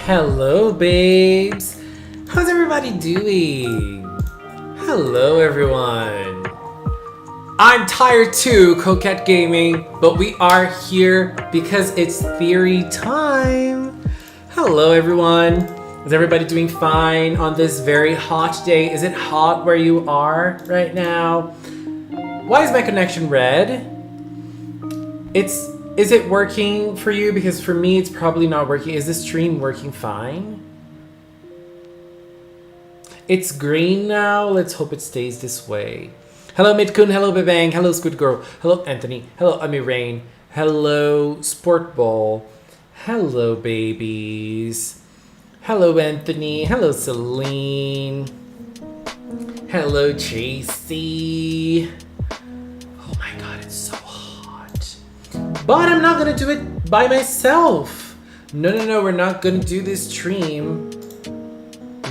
Hello, babes. How's everybody doing? Hello, everyone. I'm tired too, Coquette Gaming, but we are here because it's theory time. Hello, everyone. Is everybody doing fine on this very hot day? Is it hot where you are right now? Why is my connection red? Is it working for you? Because for me, it's probably not working. Is the stream working fine? It's green now. Let's hope it stays this way. Hello, Midkun. Hello, Bebang. Hello, Squid Girl. Hello, Anthony. Hello, Ami Rain. Hello, Sport Ball. Hello, babies. Hello, Anthony. Hello, Celine. Hello, JC. Oh my god, it's so hot. But I'm not gonna do it by myself. No, we're not gonna do this stream.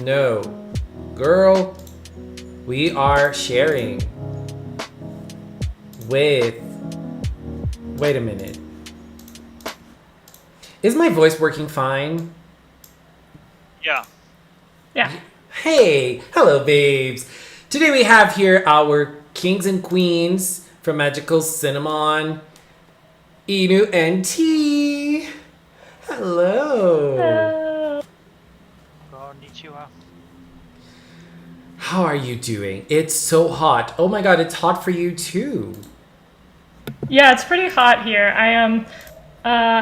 No. Girl, we are sharing with... Wait a minute. Is my voice working fine? Yeah. Hey, hello babes. Today we have here our kings and queens from Magical Cinnamon, Inu and T. Hello. Konnichiwa. How are you doing? It's so hot. Oh my god, it's hot for you too. Yeah, it's pretty hot here. I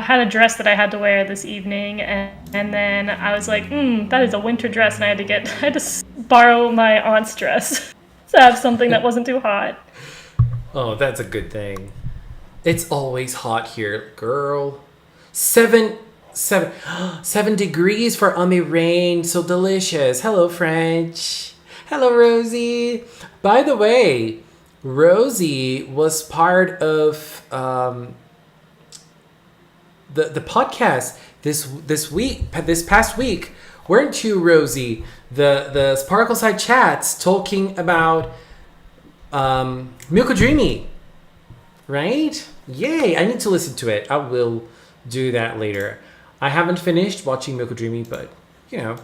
had a dress that I had to wear this evening, and then I was like, that is a winter dress, and I had to borrow my aunt's dress to have something that wasn't too hot. Oh, that's a good thing. It's always hot here, girl. 7 degrees for Ami Rain. So delicious. Hello, French. Hello, Rosie. By the way, Rosie was part of the podcast this past week, weren't you, Rosie? The Sparkle Side chats talking about Milko Dreamy, right? Yay! I need to listen to it. I will do that later. I haven't finished watching Milko Dreamy, but you know,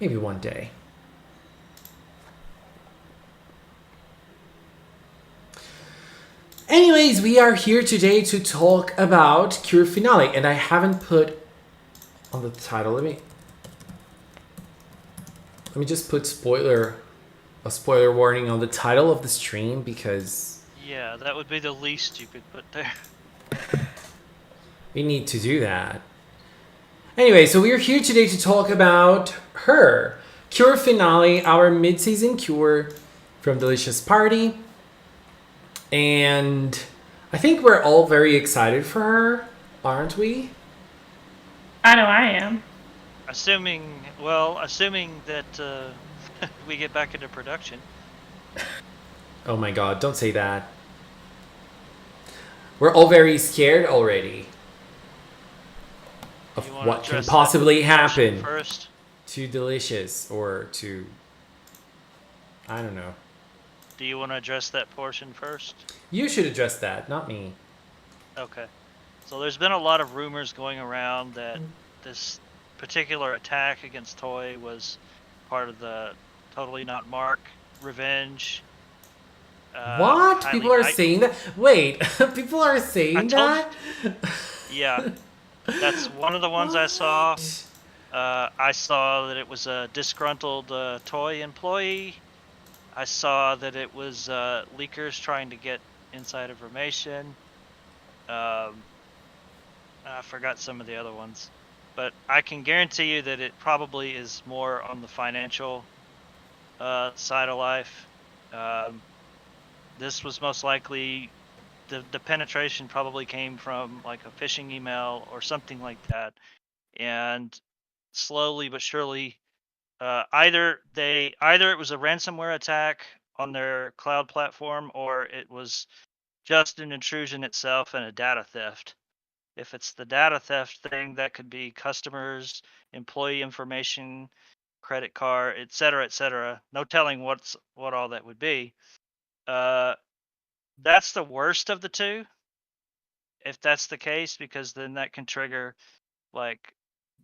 maybe one day. Anyways, we are here today to talk about Cure Finale, and I haven't put on the title. Let me just put a spoiler warning on the title of the stream because Yeah, that would be the least you could put there. we need to do that. Anyway, so we're here today to talk about her Cure Finale, our mid-season cure from Delicious Party. And I think we're all very excited for her, aren't we? I know I am. Assuming that we get back into production. Oh my god, don't say that. We're all very scared already of what can possibly happen first? to Delicious or to... I don't know. Do you want to address that portion first? You should address that, not me. Okay. So there's been a lot of rumors going around that this particular attack against Toei was part of the Totally Not Mark revenge. What? People are saying that? Wait, people are saying that? Yeah. That's one of the ones I saw. I saw that it was a disgruntled Toei employee. I saw that it was leakers trying to get inside information. I forgot some of the other ones. But I can guarantee you that it probably is more on the financial side of life. This was most likely... The penetration probably came from like a phishing email or something like that. And slowly but surely... either it was a ransomware attack on their cloud platform, or it was just an intrusion itself and a data theft. If it's the data theft thing, that could be customers, employee information, credit card, etc., etc. No telling what all that would be. That's the worst of the two, if that's the case, because then that can trigger like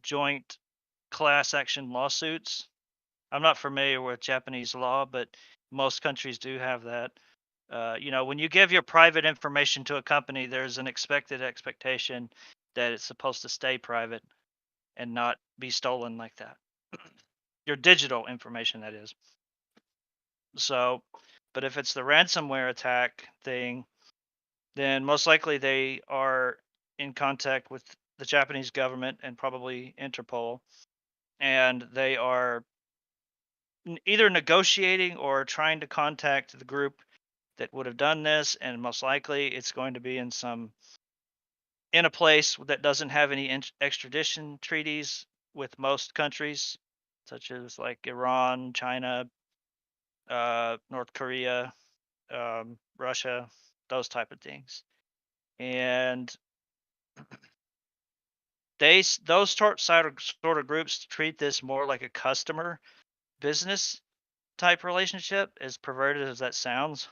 joint class action lawsuits. I'm not familiar with Japanese law, but most countries do have that. When you give your private information to a company, there's an expectation that it's supposed to stay private and not be stolen like that. Your digital information, that is. So, but if it's the ransomware attack thing, then most likely they are in contact with the Japanese government and probably Interpol, and they are either negotiating or trying to contact the group that would have done this, and most likely it's going to be in a place that doesn't have any extradition treaties with most countries, such as like Iran, China, North Korea, Russia, those type of things. And those sort of groups treat this more like a customer business type relationship, as perverted as that sounds.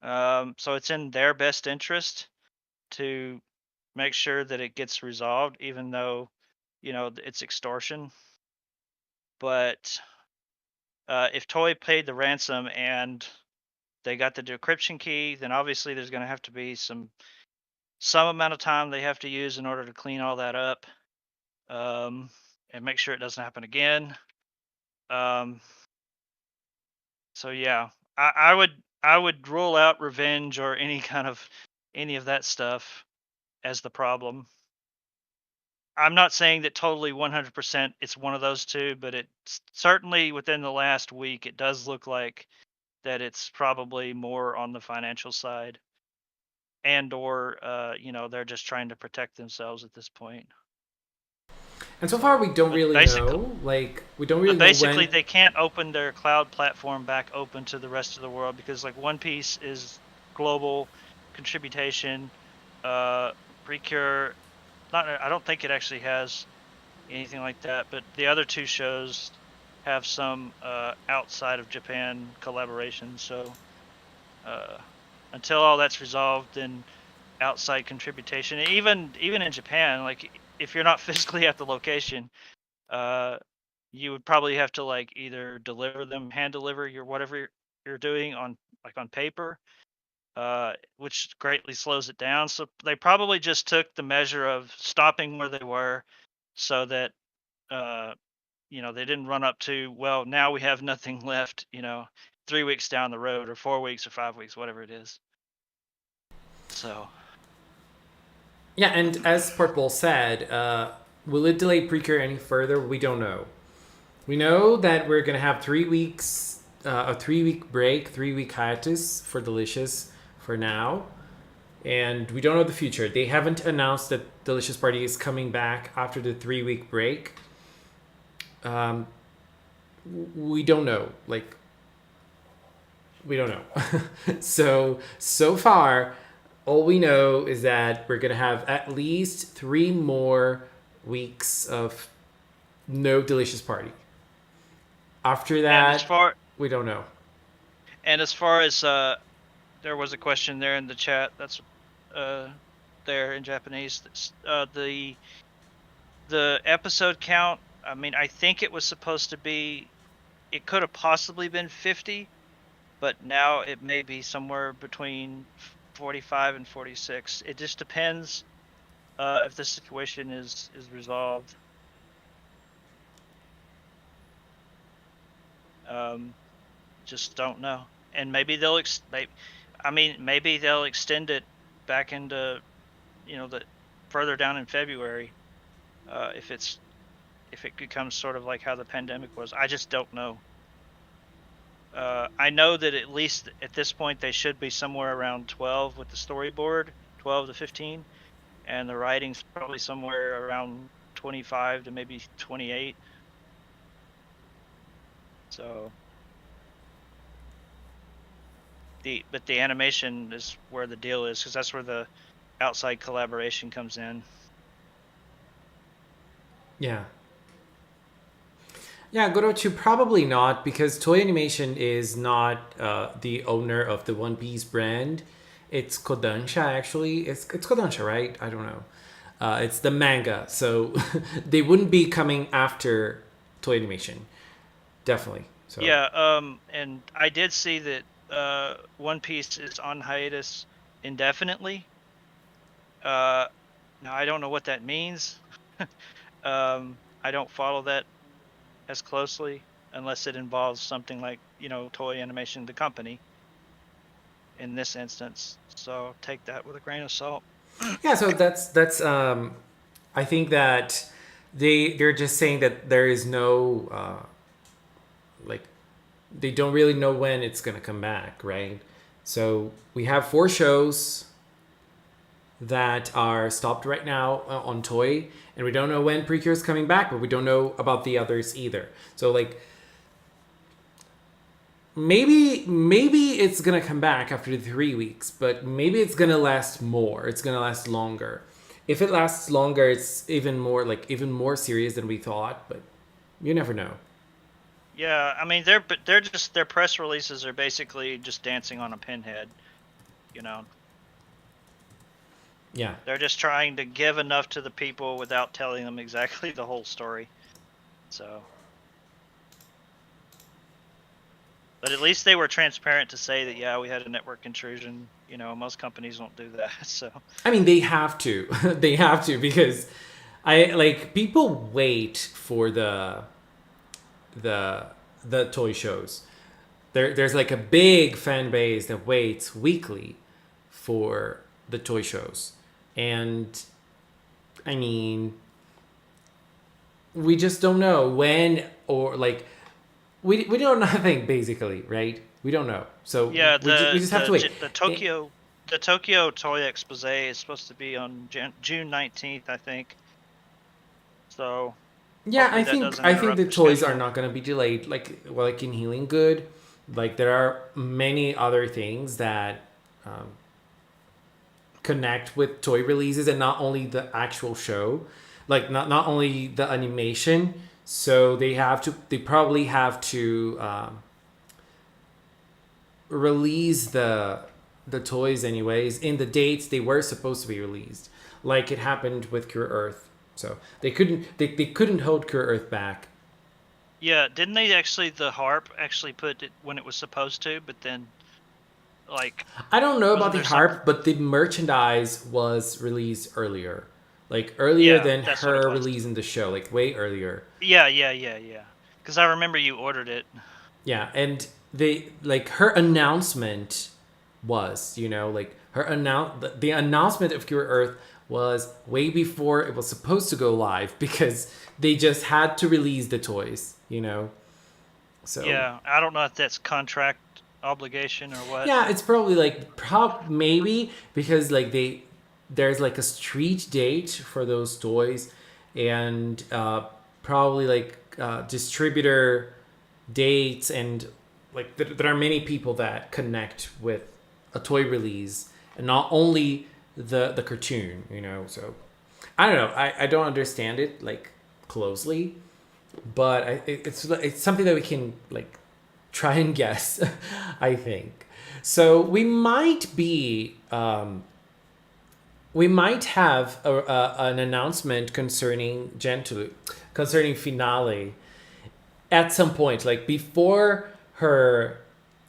So it's in their best interest to make sure that it gets resolved, even though it's extortion. But if Toei paid the ransom and they got the decryption key, then obviously there's going to have to be some amount of time they have to use in order to clean all that up, and make sure it doesn't happen again. So yeah, I would rule out revenge or any of that stuff as the problem. I'm not saying that totally 100% it's one of those two, but it's certainly within the last week it does look like that it's probably more on the financial side, and or they're just trying to protect themselves at this point. And so far, we don't really know. Like, we don't really know basically, when. they can't open their cloud platform back open to the rest of the world because, like, One Piece is global contribution. PreCure, I don't think it actually has anything like that. But the other two shows have some outside of Japan collaboration. So until all that's resolved, then outside contribution, even in Japan, like if you're not physically at the location, you would probably have to like either hand deliver your whatever you're doing on paper, which greatly slows it down. So they probably just took the measure of stopping where they were, so that they didn't run up to, well, now we have nothing left, 3 weeks down the road, or 4 weeks, or 5 weeks, whatever it is. So Yeah, and as Purple said, will it delay PreCure any further? We don't know. We know that we're gonna have 3 weeks, a 3-week break, 3-week hiatus for Delicious for now, and we don't know the future. They haven't announced that Delicious Party is coming back after the 3-week break. We don't know. Like, we don't know. so far, all we know is that we're gonna have at least 3 more weeks of no Delicious Party. After that, we don't know. And as far as there was a question there in the chat. That's there in Japanese. The episode count. I mean, I think it was supposed to be. It could have possibly been 50, but now it may be somewhere between 45 and 46. It just depends if the situation is resolved. Just don't know. And maybe they'll maybe they'll extend it back into the further down in February, if it becomes sort of like how the pandemic was. I just don't know. I know that at least at this point they should be somewhere around 12 with the storyboard, 12 to 15, and the writing's probably somewhere around 25 to maybe 28. So but the animation is where the deal is, because that's where the outside collaboration comes in. Yeah, Gorochu, probably not, because Toei Animation is not the owner of the One Piece brand. It's Kodansha, actually. It's Kodansha, right? I don't know. It's the manga, so they wouldn't be coming after Toei Animation. Definitely. So Yeah, and I did see that One Piece is on hiatus indefinitely. Now I don't know what that means. I don't follow that as closely unless it involves something like, Toei Animation, the company, in this instance. So take that with a grain of salt. yeah, so that's I think that they're just saying that there is no like they don't really know when it's gonna come back, right? So we have 4 shows that are stopped right now on Toei, and we don't know when PreCure is coming back, but we don't know about the others either. So like maybe it's gonna come back after the 3 weeks, but maybe it's gonna last more. It's gonna last longer. If it lasts longer, it's even more serious than we thought. But you never know. Yeah, I mean they're just their press releases are basically just dancing on a pinhead, you know. Yeah. They're just trying to give enough to the people without telling them exactly the whole story. So, but at least they were transparent to say that, yeah, we had a network intrusion. Most companies don't do that. So, I mean, they have to. They have to, because people wait for the toy shows. There's like a big fan base that waits weekly for the toy shows. And I mean, we just don't know when, or like we don't know nothing, basically, right? We don't know. So yeah, we just have to wait. The Tokyo Toy Expose is supposed to be on June 19th, I think. So yeah, I think the toys schedule. are not going to be delayed. Like in Healing Good, like there are many other things that connect with toy releases, and not only the actual show, like not only the animation. So they probably have to release the toys anyways in the dates they were supposed to be released, like it happened with Cure Earth. So they couldn't hold Cure Earth back. Yeah, didn't they actually, the harp actually put it when it was supposed to, but then I don't know about the harp, but the merchandise was released earlier. Like earlier than her releasing the show, like way earlier. Yeah. Because I remember you ordered it. Yeah, and her announcement was, the announcement of Cure Earth was way before it was supposed to go live, because they just had to release the toys, So yeah, I don't know if that's contract obligation or what. Yeah, it's probably maybe because there's like a street date for those toys, and probably distributor dates, and there are many people that connect with a toy release, and not only the cartoon, So I don't know. I don't understand it closely, but it's something that we can try and guess. I think so. We might have an announcement concerning concerning Finale at some point, before her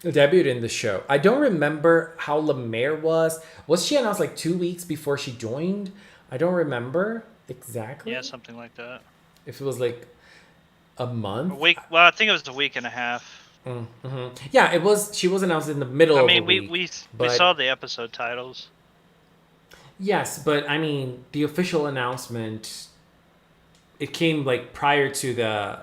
debut in the show. I don't remember how Lemaire was. Was she announced 2 weeks before she joined? I don't remember exactly. Yeah, something like that. If it was a month? A week. Well, I think it was a week and a half. Mm-hmm. Yeah, it was. She was announced in the middle of the week. We saw the episode titles. Yes, but I mean, the official announcement, it came prior to the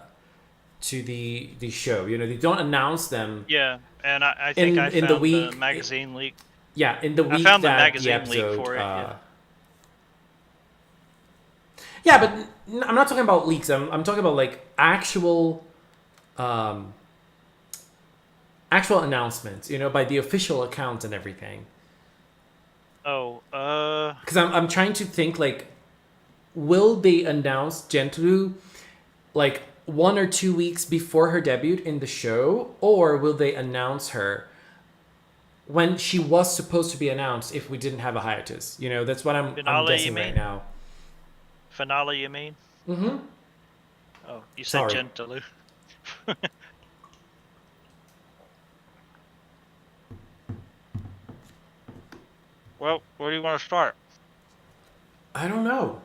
show. They don't announce them. Yeah, and I think I found the magazine leak. Yeah, in the week I found the that magazine the episode, leak for it. Yeah, but I'm not talking about leaks. I'm talking about actual announcements. By the official accounts and everything. Oh, because I'm trying to think will they announce Gentlu 1 or 2 weeks before her debut in the show, or will they announce her when she was supposed to be announced if we didn't have a hiatus? That's what I'm guessing right now. Finale, you mean? Mm-hmm. Oh, you said Sorry. Gentlew. Well, where do you want to start? I don't know.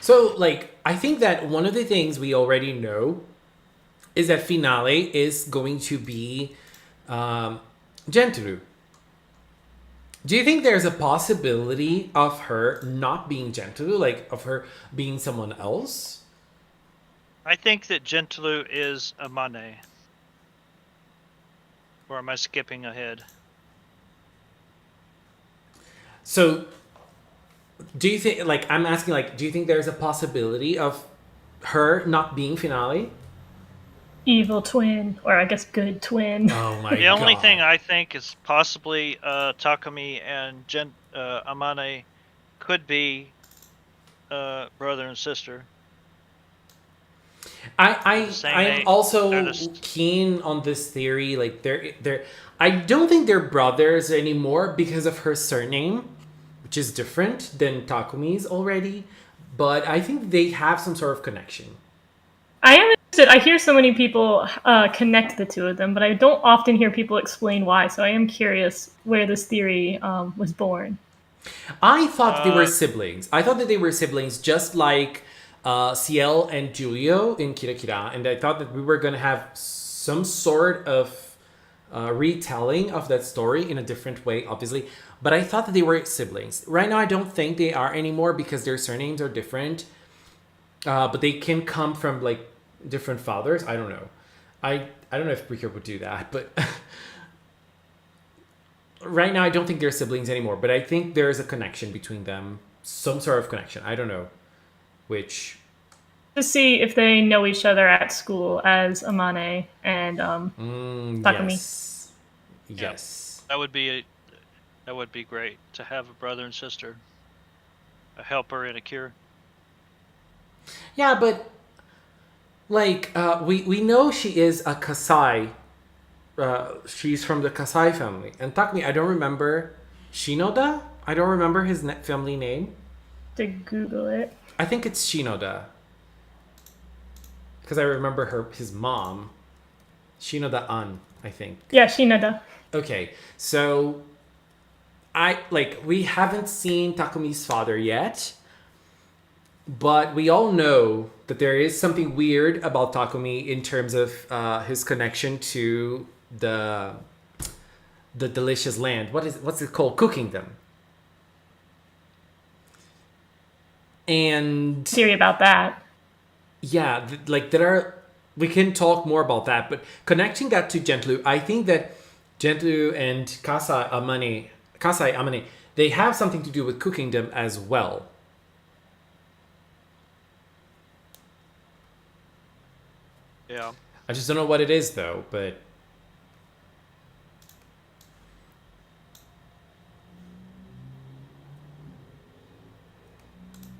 So, like, I think that one of the things we already know is that finale is going to be Gentru. Do you think there's a possibility of her not being Gentru, like of her being someone else? I think that Gentlew is Amane. Or am I skipping ahead? So, do you think, like, I'm asking, like, do you think there's a possibility of her not being finale? Evil twin, or I guess good twin. Oh my The god. only thing I think is possibly Takumi and Amane could be brother and sister. I am also keen on this theory. Like they're I don't think they're brothers anymore because of her surname, which is different than Takumi's already. But I think they have some sort of connection. I am interested. I hear so many people connect the two of them, but I don't often hear people explain why. So I am curious where this theory was born. I thought they were siblings. I thought that they were siblings, just like Ciel and Julio in Kira Kira, and I thought that we were gonna have some sort of retelling of that story in a different way, obviously. But I thought that they were siblings. Right now, I don't think they are anymore because their surnames are different. But they can come from like different fathers. I don't know. I don't know if PreCure would do that, but right now I don't think they're siblings anymore. But I think there is a connection between them, some sort of connection. I don't know which. To see if they know each other at school as Amane and Takumi. Yes. Yes. That would be great to have a brother and sister, a helper and a cure. Yeah, but like we know she is a Kasai. She's from the Kasai family, and Takumi, I don't remember Shinoda. I don't remember his family name. To Google it. I think it's Shinoda because I remember his mom, Shinoda An. I think. Yeah, Shinoda. Okay, so we haven't seen Takumi's father yet. But we all know that there is something weird about Takumi in terms of his connection to the delicious land. What's it called? Cooking them. And Theory about that. yeah, we can talk more about that. But connecting that to Gentlu, I think that Gentlu and Kasai Amane, they have something to do with cooking them as well. Yeah. I just don't know what it is though, but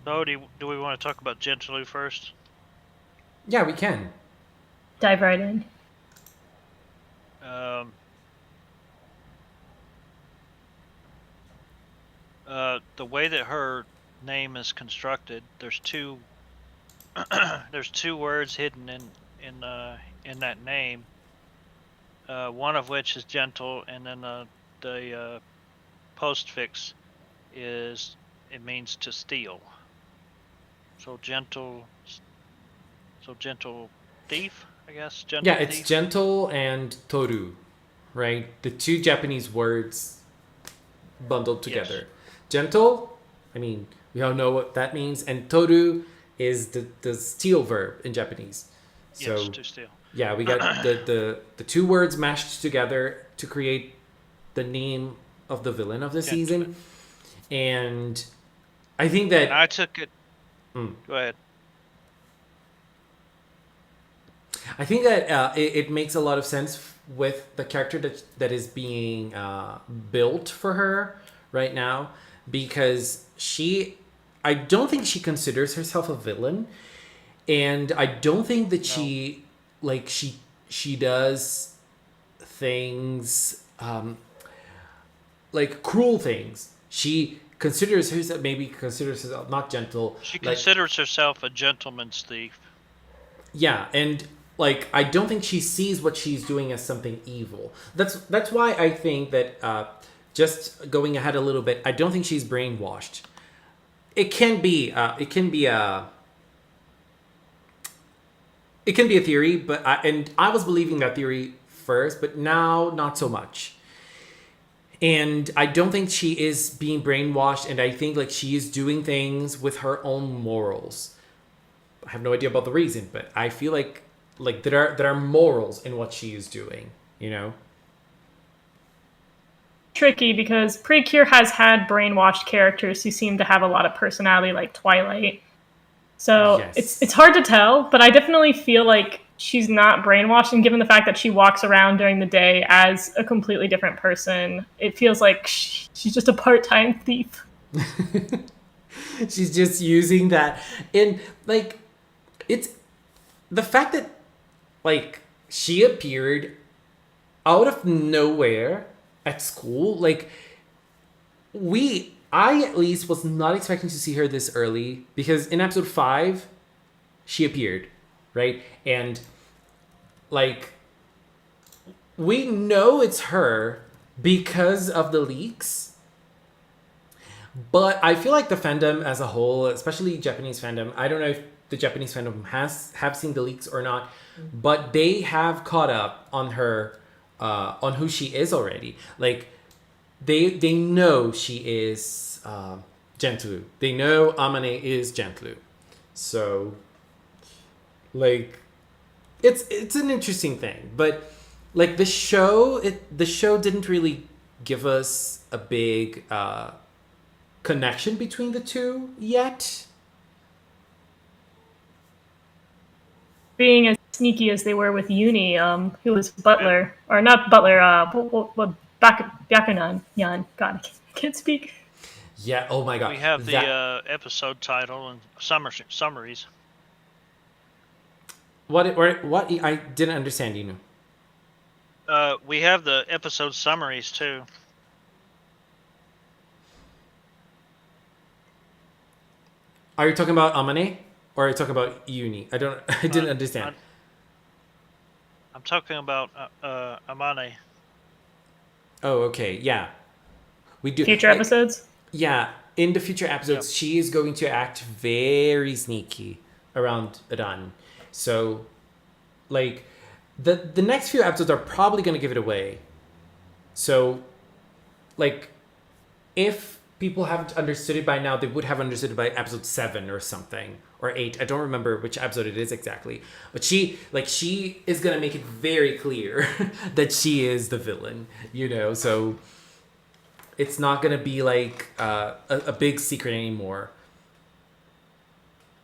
So do we want to talk about Gentlew first? yeah, we can. Dive right in. The way that her name is constructed, there's two words hidden in that name. One of which is gentle, and then the postfix means to steal. So gentle thief, I guess. Gentle It's thief. gentle and toru, right? The two Japanese words bundled together. Yes. Gentle, I mean, we all know what that means, and toru is the steal verb in Japanese. So Yes, to steal. yeah, we got the two words mashed together to create the name of the villain of the season. And I think that I took it. Go ahead. I think that it makes a lot of sense with the character that is being built for her right now, because I don't think she considers herself a villain, and I don't think that she does things like cruel things She considers herself not gentle. She like, considers herself a gentleman's thief. yeah, and like I don't think she sees what she's doing as something evil. That's why I think that just going ahead a little bit, I don't think she's brainwashed. It can be a theory, but I was believing that theory first, but now not so much. And I don't think she is being brainwashed, and I think like she is doing things with her own morals. I have no idea about the reason, but I feel like there are morals in what she is doing, you know? Tricky because PreCure has had brainwashed characters who seem to have a lot of personality, like Twilight. So Yes. it's hard to tell, but I definitely feel like she's not brainwashed, and given the fact that she walks around during the day as a completely different person, it feels like she's just a part-time thief. She's just using that. And like it's the fact that like she appeared out of nowhere at school, like I at least was not expecting to see her this early, because in episode 5 she appeared, right? And like we know it's her because of the leaks, but I feel like the fandom as a whole, especially Japanese fandom, I don't know if the Japanese fandom have seen the leaks or not, but they have caught up on her, on who she is already. Like they know she is Gentlu. They know Amane is Gentlu. So like it's an interesting thing, but like the show didn't really give us a big connection between the two yet. Being as sneaky as they were with Uni, who was Butler, or not Butler, Byakunan. Yan. God, I can't speak. Yeah. Oh my god. We have the episode title and summaries. What I didn't understand, you know. We have the episode summaries too. Are you talking about Amane or are you talking about Uni? I didn't understand. I'm talking about Amane. Oh, okay. Yeah. We do Future episodes? Yeah, in the future episodes, she is going to act very sneaky around Adan. So, like, the next few episodes are probably going to give it away. So, like, if people haven't understood it by now, they would have understood it by episode 7 or something, or 8. I don't remember which episode it is exactly. But she is going to make it very clear that she is the villain, you know? So it's not going to be like a big secret anymore.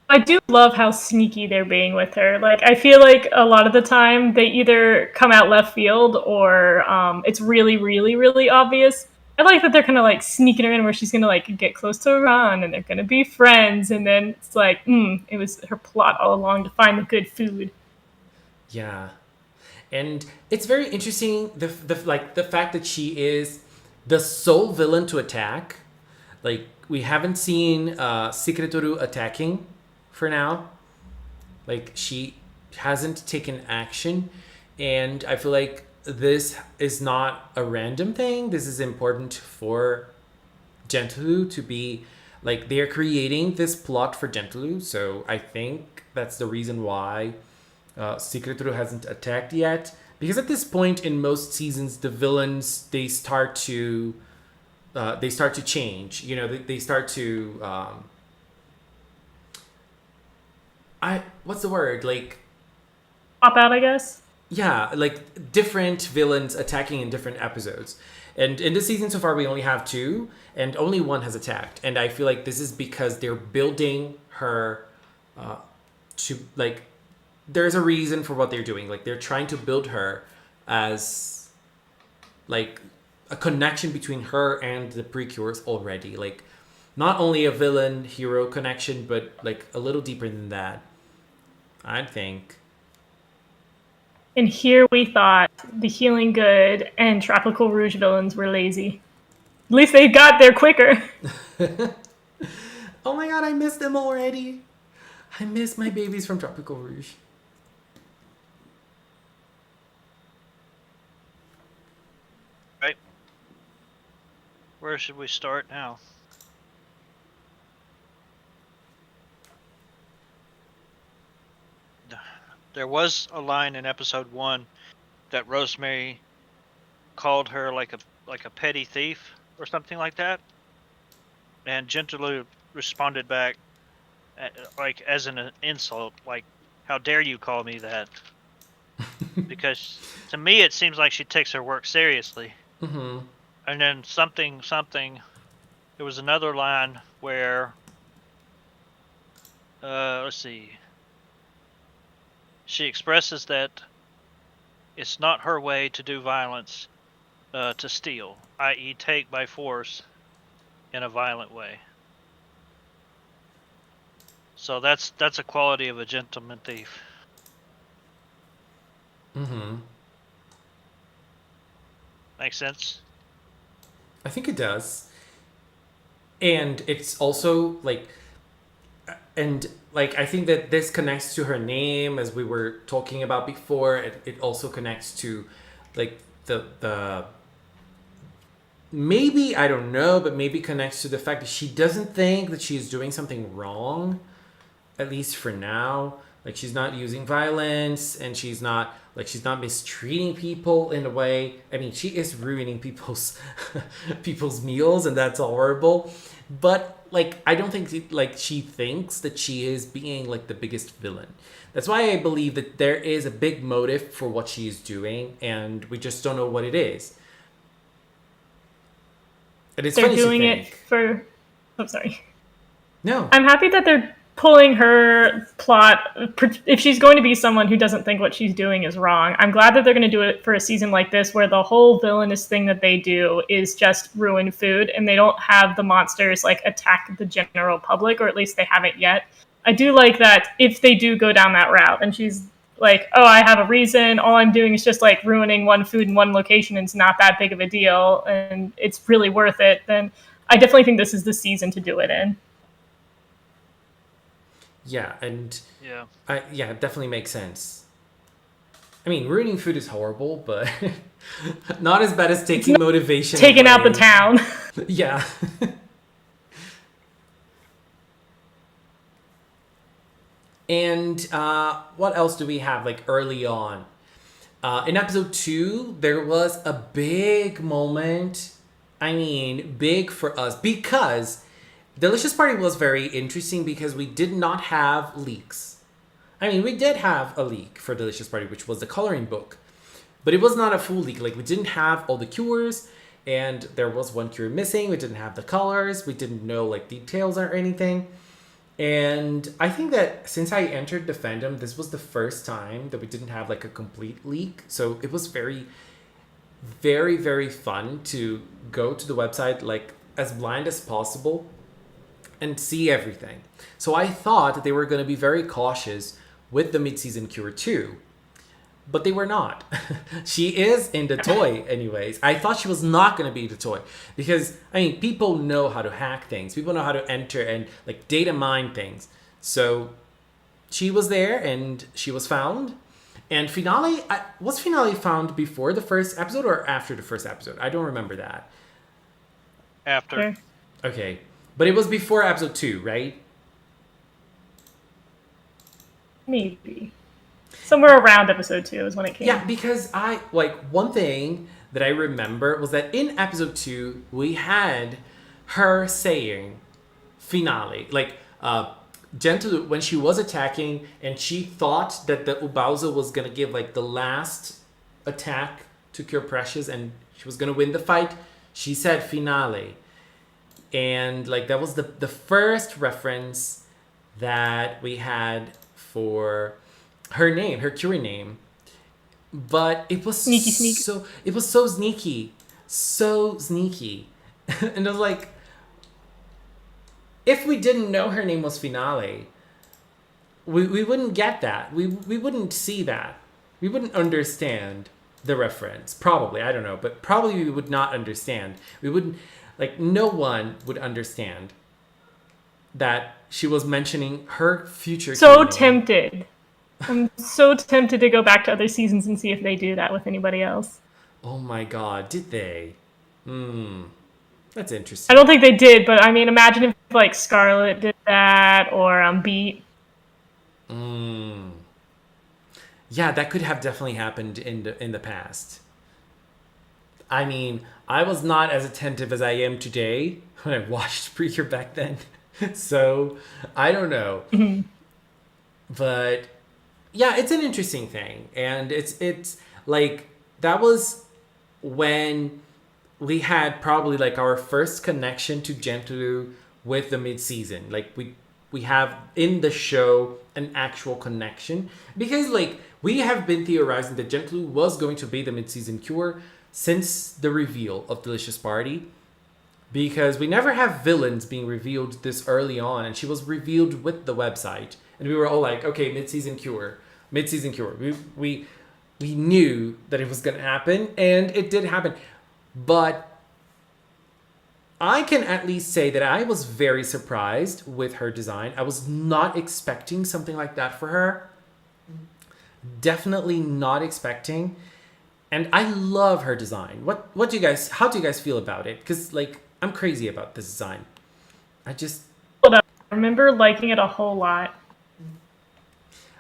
I do love how sneaky they're being with her. Like, I feel like a lot of the time they either come out left field or it's really, really, really obvious. I like that they're kind of like sneaking her in where she's going to like get close to Iran and they're going to be friends. And then it's like, it was her plot all along to find the good food. Yeah. And it's very interesting, the fact that she is the sole villain to attack. Like, we haven't seen Secretoru attacking for now. Like, she hasn't taken action, and I feel like this is not a random thing. This is important for Gentlu to be, like, they're creating this plot for Gentlu, so I think that's the reason why Secretoru hasn't attacked yet. Because at this point in most seasons, the villains, they start to change. You know, they start to what's the word? Like, Pop out, I guess. Yeah, like different villains attacking in different episodes. And in this season so far, we only have 2, and only one has attacked. And I feel like this is because they're building her to, like, there's a reason for what they're doing. Like, they're trying to build her as, like, a connection between her and the PreCures already. Like, not only a villain-hero connection, but, like, a little deeper than that, I think. And here we thought the Healing Good and Tropical-Rouge villains were lazy. least they got there quicker. Oh my god, I miss them already. I miss my babies from Tropical-Rouge. Right. Where should we start now? There was a line in episode 1 that Rosemary called her like a petty thief or something like that, and Gentlew responded back like as an insult, like, "How dare you call me that?" Because to me it seems like she takes her work seriously. Mm-hmm. And then something. There was another line where, let's see. She expresses that it's not her way to do violence, to steal, i.e., take by force in a violent way. So that's a quality of a gentleman thief. Mm-hmm. Makes sense? I think it does. And it's also like, and like, I think that this connects to her name, as we were talking about before. It also connects to like the maybe, I don't know, but maybe connects to the fact that she doesn't think that she's doing something wrong, at least for now. Like, she's not using violence, and she's not mistreating people in a way. I mean, she is ruining people's people's meals, and that's horrible. But like, I don't think she thinks that she is being like the biggest villain. That's why I believe that there is a big motive for what she is doing, and we just don't know what it is. And it's They're funny doing to it think. for. I'm sorry. No. I'm happy that they're pulling her plot. If she's going to be someone who doesn't think what she's doing is wrong, I'm glad that they're going to do it for a season like this, where the whole villainous thing that they do is just ruin food, and they don't have the monsters like attack the general public, or at least they haven't yet. I do like that if they do go down that route, and she's like, oh, I have a reason, all I'm doing is just like ruining one food in one location, and it's not that big of a deal, and it's really worth it, then I definitely think this is the season to do it in. Yeah, and Yeah. yeah, it definitely makes sense. I mean, ruining food is horrible, but not as bad as taking motivation Taking out the away. town. Yeah. And what else do we have, like, early on? In episode 2, there was a big moment. I mean, big for us, because Delicious Party was very interesting because we did not have leaks. I mean, we did have a leak for Delicious Party, which was the coloring book. But it was not a full leak. Like, we didn't have all the cures, and there was one cure missing. We didn't have the colors. We didn't know, like, details or anything. And I think that since I entered the fandom, this was the first time that we didn't have, like, a complete leak. So it was very, very, very fun to go to the website, like, as blind as possible and see everything. So I thought that they were going to be very cautious with the mid-season cure too, but they were not. She is in the toy anyways. I thought she was not going to be the toy because, I mean, people know how to hack things. People know how to enter and like data mine things. So she was there and she was found. And Finale, was Finale found before the first episode or after the first episode? I don't remember that. After. Okay. But it was before episode 2, right? Maybe. Somewhere around episode 2 is when it came. Yeah, because one thing that I remember was that in episode 2, we had her saying Finale. Like, Gentle, when she was attacking and she thought that the Ubauza was going to give like the last attack to cure Precious and she was going to win the fight, she said Finale. And like that was the first reference that we had for her name, her Curie name. But it was sneaky. It was so sneaky. And I was like, if we didn't know her name was Finale, we wouldn't get that. We wouldn't see that. We wouldn't understand the reference. Probably, I don't know, but probably we would not understand. We wouldn't. Like, no one would understand that she was mentioning her future. So Q&A. tempted. I'm so tempted to go back to other seasons and see if they do that with anybody else. Oh my god, did they? That's I interesting. don't think they did, but I mean, imagine if like Scarlet did that or Beat. Yeah, that could have definitely happened in the past. I mean, I was not as attentive as I am today when I watched PreCure back then. So, I don't know. But yeah, it's an interesting thing. And it's like that was when we had probably like our first connection to Gentlu with the mid-season. Like we have in the show an actual connection, because like we have been theorizing that Gentlu was going to be the mid-season cure since the reveal of Delicious Party, because we never have villains being revealed this early on, and she was revealed with the website, and we were all like, okay, mid-season cure. We knew that it was going to happen, and it did happen. But I can at least say that I was very surprised with her design. I was not expecting something like that for her. Definitely not expecting. And I love her design. How do you guys feel about it? Because like I'm crazy about this design. I remember liking it a whole lot.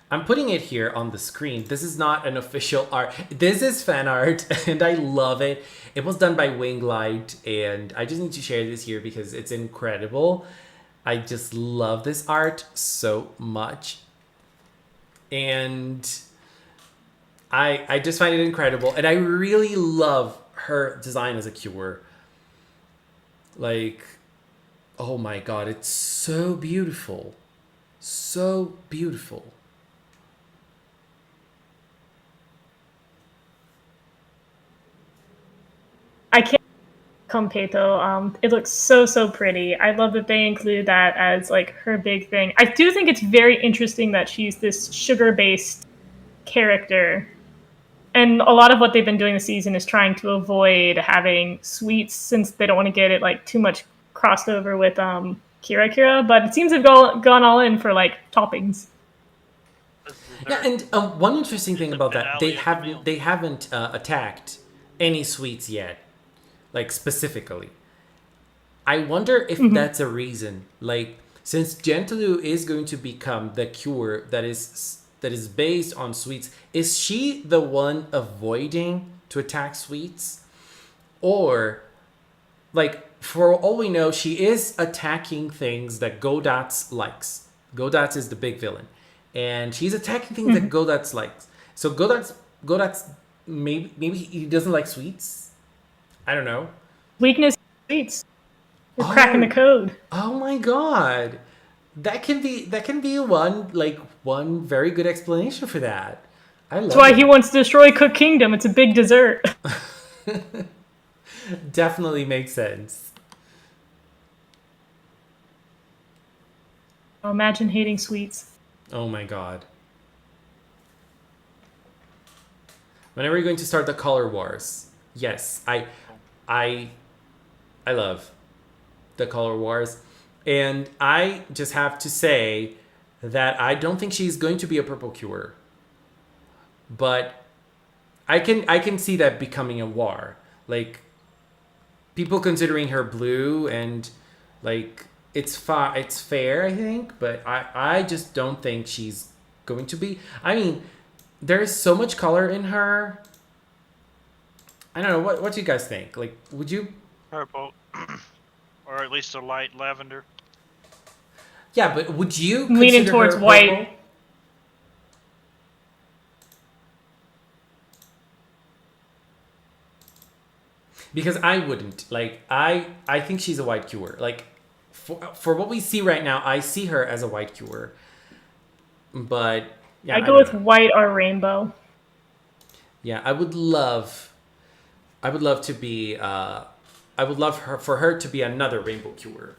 I'm putting it here on the screen. This is not an official art. This is fan art, and I love it. It was done by Winglight, and I just need to share this here because it's incredible. I just love this art so much. And I just find it incredible. And I really love her design as a cure. Like, oh my god, it's so beautiful. So beautiful. I can't Competo. It looks so pretty. I love that they include that as like her big thing. I do think it's very interesting that she's this sugar-based character. And a lot of what they've been doing this season is trying to avoid having sweets, since they don't want to get it like too much crossed over with Kira. But it seems they've gone all in for like toppings. Yeah, and one interesting thing about that, they haven't attacked any sweets yet, like specifically. I wonder if that's a reason. Like, since Gentlu is going to become the cure that is based on sweets, is she the one avoiding to attack sweets? Or, like, for all we know, she is attacking things that Godats likes. Godats is the big villain. And she's attacking things that Godats likes. So Godats maybe he doesn't like sweets? I don't know. Weakness sweets. You're cracking the code. Oh my god. That can be one very good explanation for that. I love That's why he wants to destroy Cook Kingdom. It's a big dessert. Definitely makes sense. Oh, imagine hating sweets. Oh my god. When are we going to start the color wars? Yes, I love the color wars. And I just have to say that I don't think she's going to be a purple cure. But I can see that becoming a war. Like, people considering her blue, and like it's fair, I think, but I just don't think she's going to be. I mean, there is so much color in her. I don't know, what do you guys think? Like, would you Purple, or at least a light lavender. Yeah, but would you leaning consider towards her white? purple? Because I wouldn't. Like, I think she's a white cure. Like, for what we see right now, I see her as a white cure. But yeah, I go with white or rainbow. Yeah, I would love to be. I would love for her to be another rainbow cure.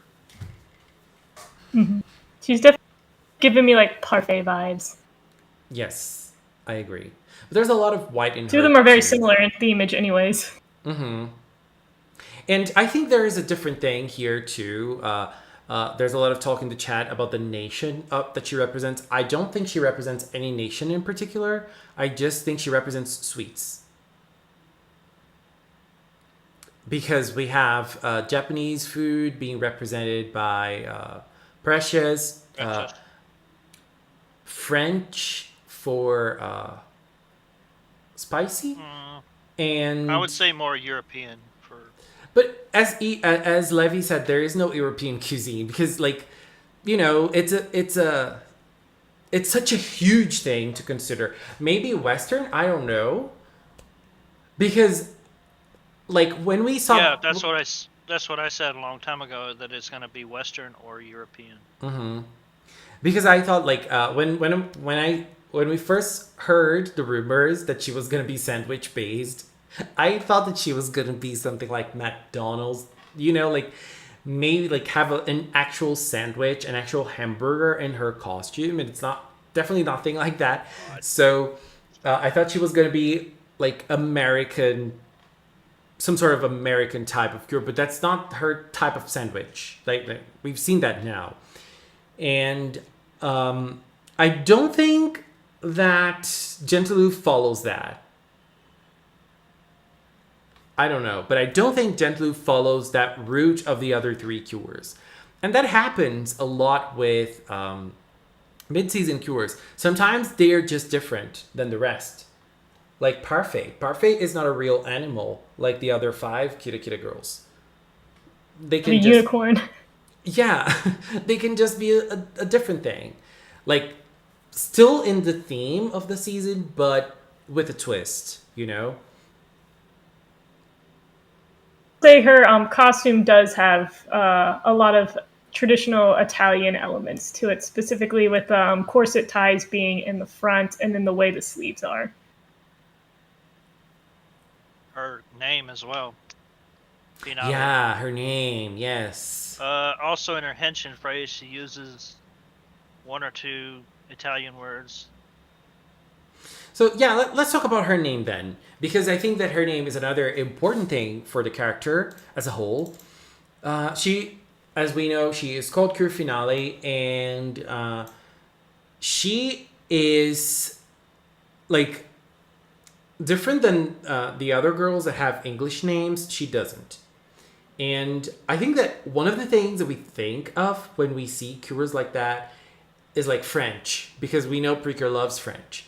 She's definitely giving me like parfait vibes. Yes, I agree. But there's a lot of white in her. Two of them are very too. similar in themage, anyways. And I think there is a different thing here too. There's a lot of talk in the chat about the nation that she represents. I don't think she represents any nation in particular. I just think she represents sweets. Because we have Japanese food being represented by Precious, French for spicy, and I would say more European for. But as Levy said, there is no European cuisine because, like, it's such a huge thing to consider. Maybe Western, I don't know, because like when we saw, Yeah, that's what I said a long time ago, that it's going to be Western or European. Mm-hmm. Because I thought like when we first heard the rumors that she was gonna be sandwich based, I thought that she was gonna be something like McDonald's, like maybe like have an actual sandwich, an actual hamburger in her costume, and it's definitely nothing like that. So I thought she was gonna be like American, some sort of American type of cure, but that's not her type of sandwich. Like we've seen that now. And I don't think that Gentleau follows that. I don't know, but I don't think Gentleau follows that route of the other three cures. And that happens a lot with mid-season cures. Sometimes they're just different than the rest. Like Parfait. Parfait is not a real animal like the other 5 Kita Kita girls. They can The unicorn. Yeah, they can just be a different thing. Like, still in the theme of the season, but with a twist, Say her costume does have a lot of traditional Italian elements to it, specifically with corset ties being in the front and then the way the sleeves are. Her name as well. Finale. Yeah, her name, yes. Also in her henshin phrase, she uses 1 or 2 Italian words. So yeah, let's talk about her name then, because I think that her name is another important thing for the character as a whole. She, as we know, she is called Cure Finale, and she is like different than the other girls that have English names. She doesn't. And I think that one of the things that we think of when we see cures like that is like French, because we know PreCure loves French.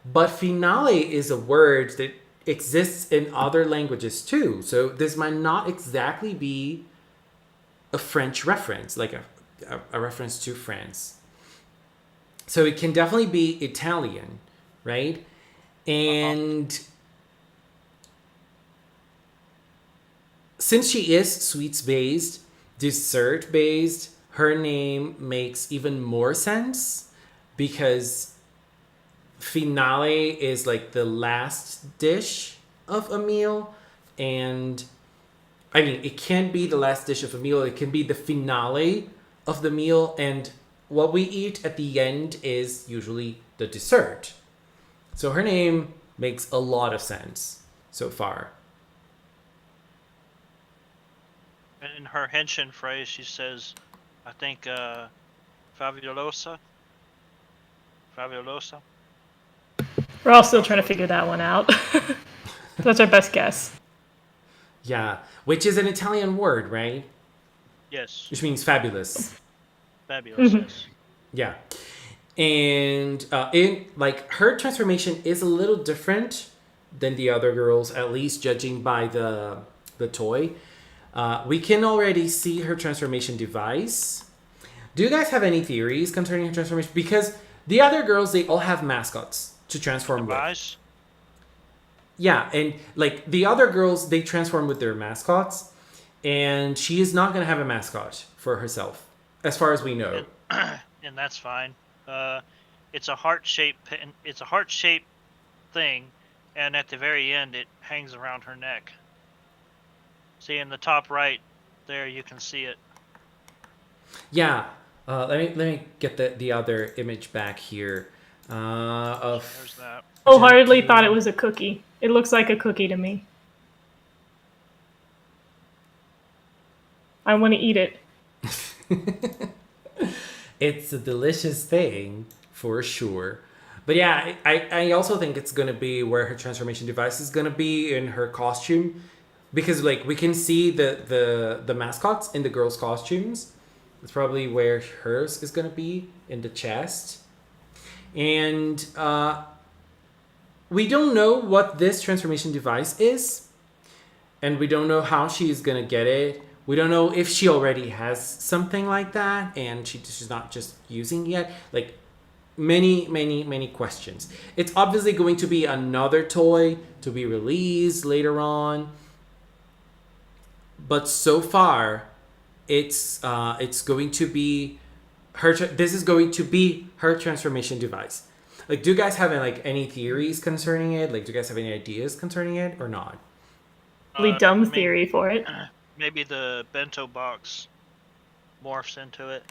But finale is a word that exists in other languages too. So this might not exactly be a French reference, like a reference to France. So it can definitely be Italian, right? And since she is sweets based, dessert based, her name makes even more sense because finale is like the last dish of a meal. And I mean, it can be the last dish of a meal, it can be the finale of the meal, and what we eat at the end is usually the dessert. So her name makes a lot of sense so far. In her henshin phrase, she says, I think, fabulosa. Fabulosa. We're all still trying to figure that one out. That's our best guess. Yeah, which is an Italian word, right? Yes. Which means fabulous. Fabulous, yes. Yeah. And in like her transformation is a little different than the other girls, at least judging by the toy. We can already see her transformation device. Do you guys have any theories concerning her transformation? Because the other girls, they all have mascots to transform Device? with. Yeah, and like the other girls, they transform with their mascots, and she is not gonna have a mascot for herself, as far as we know. And that's fine. It's a heart-shaped thing, and at the very end, it hangs around her neck. See, in the top right there, you can see it. Yeah. Let me get the other image back here. There's that. Wholeheartedly thought it was a cookie. It looks like a cookie to me. I want to eat it. It's a delicious thing for sure. But yeah, I also think it's gonna be where her transformation device is gonna be in her costume, because like we can see the mascots in the girls' costumes. It's probably where hers is gonna be in the chest, and we don't know what this transformation device is, and we don't know how she's gonna get it. We don't know if she already has something like that and she's not just using it yet. Like many questions. It's obviously going to be another toy to be released later on, but so far, it's going to be her. This is going to be her transformation device. Like, do you guys have like any theories concerning it? Like, do you guys have any ideas concerning it or not? Really dumb maybe- theory for it. Maybe the bento box morphs into it.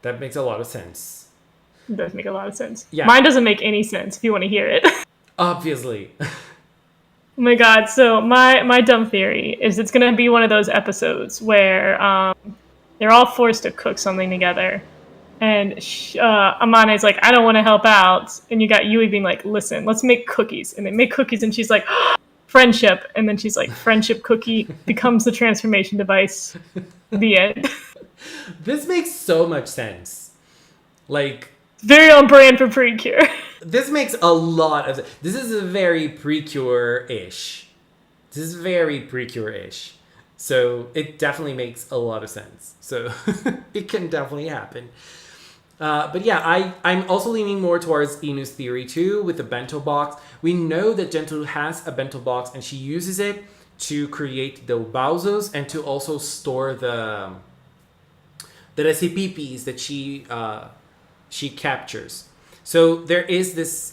That makes a lot of sense. It does make a lot of sense. Yeah. Mine doesn't make any sense if you want to hear it. Obviously. Oh my god, so my dumb theory is it's going to be one of those episodes where they're all forced to cook something together. And Amane is like, I don't want to help out. And you got Yui being like, listen, let's make cookies. And they make cookies and she's like, friendship. And then she's like, friendship cookie becomes the transformation device. The end. This makes so much sense. Like, Very on brand for PreCure. this makes a lot of sense. This is a very PreCure-ish. This is very PreCure-ish. So it definitely makes a lot of sense. So it can definitely happen. But yeah, I'm also leaning more towards Inu's theory too with the bento box. We know that Gentoo has a bento box and she uses it to create the bauzos and to also store the recipes that she captures. So there is this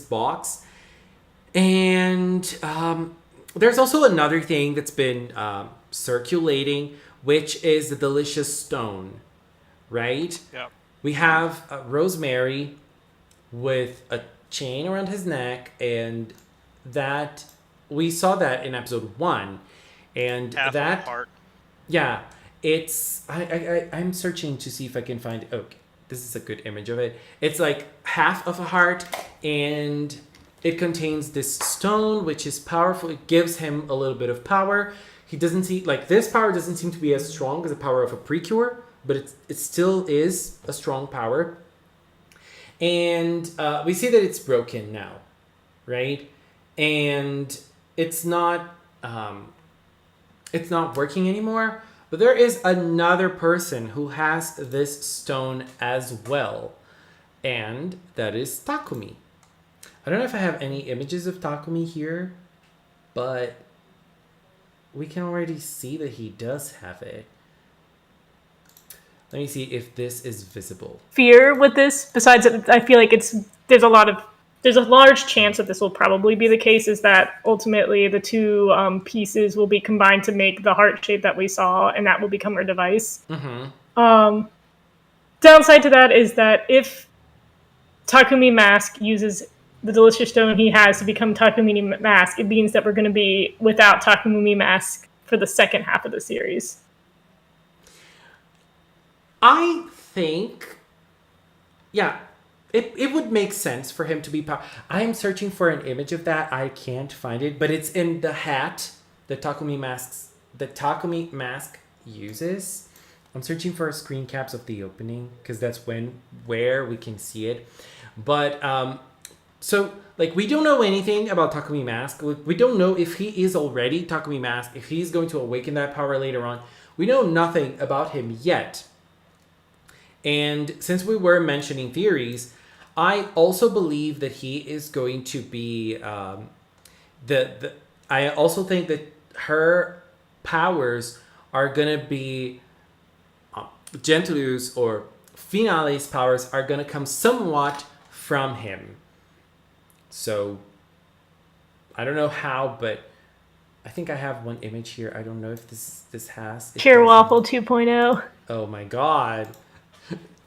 box, and there's also another thing that's been circulating, which is the delicious stone, right? Yeah. We have Rosemary with a chain around his neck, and that we saw that in episode 1, and Half that of the heart. yeah, it's I'm searching to see if I can find. Okay, this is a good image of it. It's like half of a heart, and it contains this stone, which is powerful. It gives him a little bit of power. He doesn't see like this power doesn't seem to be as strong as the power of a PreCure, but it still is a strong power. And we see that it's broken now, right? And it's not working anymore. But there is another person who has this stone as well, and that is Takumi. I don't know if I have any images of Takumi here, but we can already see that he does have it. Let me see if this is visible. Fear with this, besides that, I feel like there's a large chance that this will probably be the case, is that ultimately the two pieces will be combined to make the heart shape that we saw, and that will become her device. Mm-hmm. Downside to that is that if Takumi Mask uses the delicious stone he has to become Takumi Mask, it means that we're going to be without Takumi Mask for the second half of the series. I think, yeah, it would make sense for him to be I'm searching for an image of that. I can't find it, but it's in the hat that Takumi Mask uses. I'm searching for screen caps of the opening because that's where we can see it. But so like we don't know anything about Takumi Mask. We don't know if he is already Takumi Mask, if he's going to awaken that power later on. We know nothing about him yet. And since we were mentioning theories, I also believe that he is going to be I also think that her powers are gonna be Gentoo's or Finale's powers are gonna come somewhat from him. So I don't know how, but I think I have one image here. I don't know if this has Pure Waffle 2.0. Oh my god.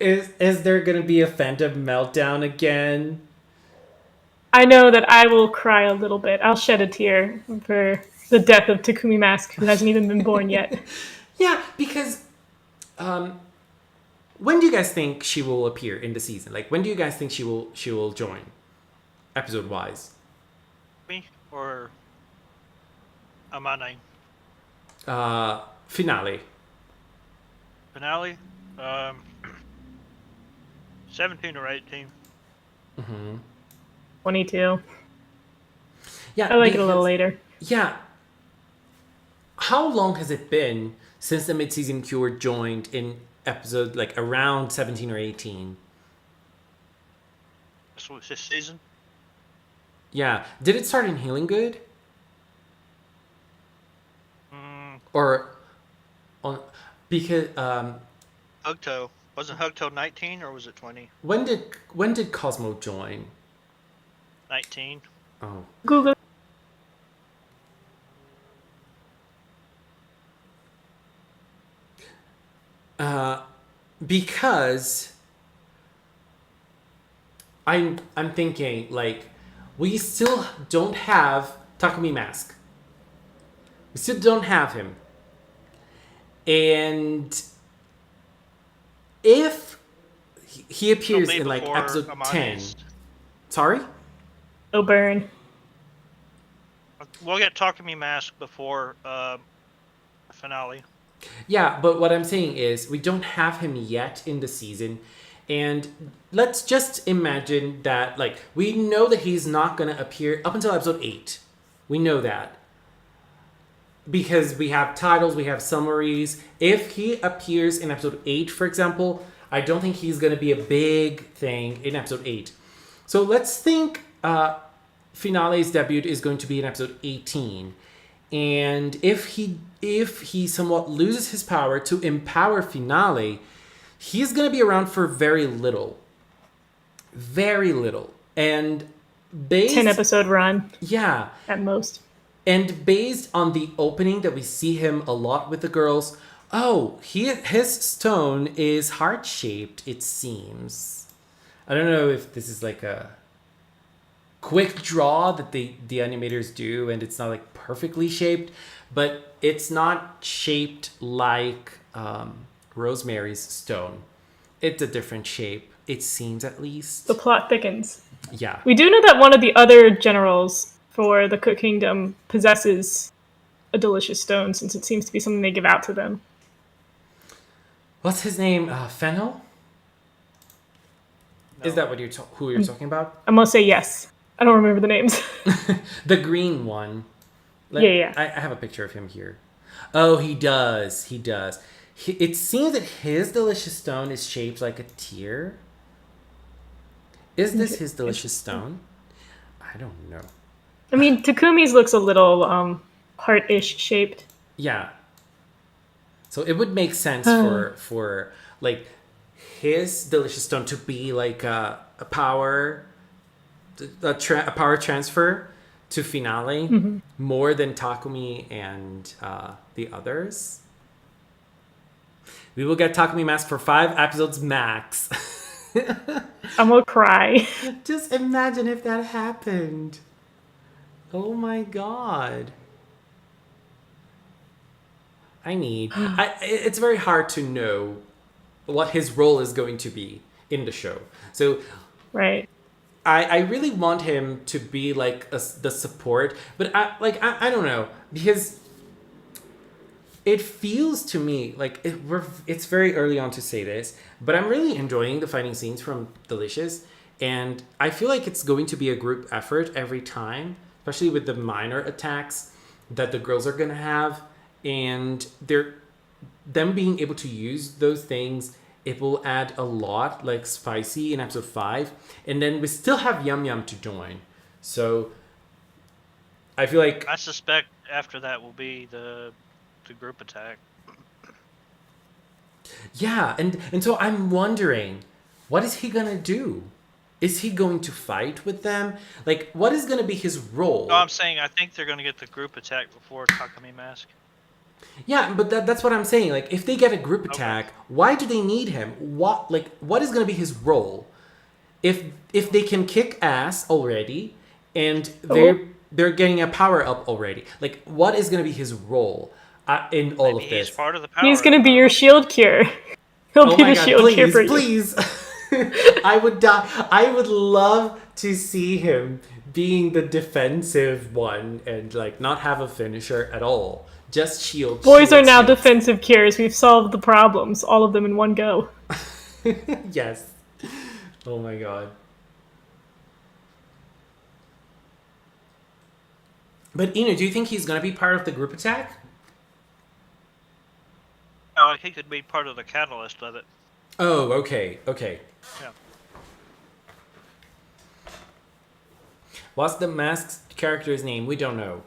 Is there gonna be a Phantom meltdown again? I know that I will cry a little bit. I'll shed a tear for the death of Takumi Mask, who hasn't even been born yet. Yeah, because when do you guys think she will appear in the season? Like, when do you guys think she will join, episode wise? Me or Amane? Finale. Finale? 17 or 18. 22. Yeah, I like it a little later. Yeah. How long has it been since the Midseason Cure joined in episode, like, around 17 or 18? So it's this season? Yeah. Did it start in Healing Good? Or on, because Hugto. Wasn't Hugto 19 or was it 20? when did Cosmo join? 19. Oh. Google. Because I'm thinking, like, we still don't have Takumi Mask. We still don't have him. And if he appears in, like, episode 10. Sorry? Oh, burn. We'll get Takumi Mask before finale. Yeah, but what I'm saying is we don't have him yet in the season. And let's just imagine that, like, we know that he's not going to appear up until episode 8. We know that. Because we have titles, we have summaries. If he appears in episode 8, for example, I don't think he's going to be a big thing in episode 8. So let's think Finale's debut is going to be in episode 18. And if he somewhat loses his power to empower Finale, he's going to be around for very little. Very little. And based... 10 episode run. Yeah. At most. And based on the opening that we see him a lot with the girls, his stone is heart-shaped, it seems. I don't know if this is like a quick draw that the animators do and it's not like perfectly shaped, but it's not shaped like Rosemary's stone. It's a different shape, it seems, at least. The plot thickens. Yeah. We do know that one of the other generals for the Cook Kingdom possesses a delicious stone, since it seems to be something they give out to them. What's his name? Fennel? No. Is that what who you're talking about? I'm gonna say yes. I don't remember the names. The green one. Yeah. I have a picture of him here. Oh, he does. He does. It seems that his delicious stone is shaped like a tear. Is this his delicious stone? I don't know. I mean, Takumi's looks a little heart-ish shaped. Yeah. So it would make sense for like his delicious stone to be like a power transfer to Finale more than Takumi and the others. We will get Takumi Mask for 5 episodes max. I'm gonna cry. Just imagine if that happened. Oh my god. It's very hard to know what his role is going to be in the show. So Right. I really want him to be like the support, but I don't know, because it feels to me like it's very early on to say this, but I'm really enjoying the fighting scenes from Delicious, and I feel like it's going to be a group effort every time, especially with the minor attacks that the girls are gonna have, and them being able to use those things. It will add a lot, like Spicy in episode 5. And then we still have Yum Yum to join. So I feel like... I suspect after that will be the group attack. Yeah, and so I'm wondering, what is he going to do? Is he going to fight with them? Like, what is going to be his role? No, I'm saying I think they're going to get the group attack before Takumi Mask. Yeah, but that's what I'm saying. Like, if they get a group attack, why do they need him? What is going to be his role? If they can kick ass already, and they're getting a power up already. Like, what is going to be his role in all Maybe of this? he's part of the power. He's gonna be your shield cure. He'll Oh be my the god, shield cure for please, you. please. I would die. I would love to see him being the defensive one and like not have a finisher at all. Just shield. Boys shield, are now shield. defensive cures. We've solved the problems, all of them in one go. Yes. Oh my god. But Inu, do you think he's gonna be part of the group attack? No, he could be part of the catalyst of it. Oh, okay, okay. Yeah. What's the masked character's name? We don't know.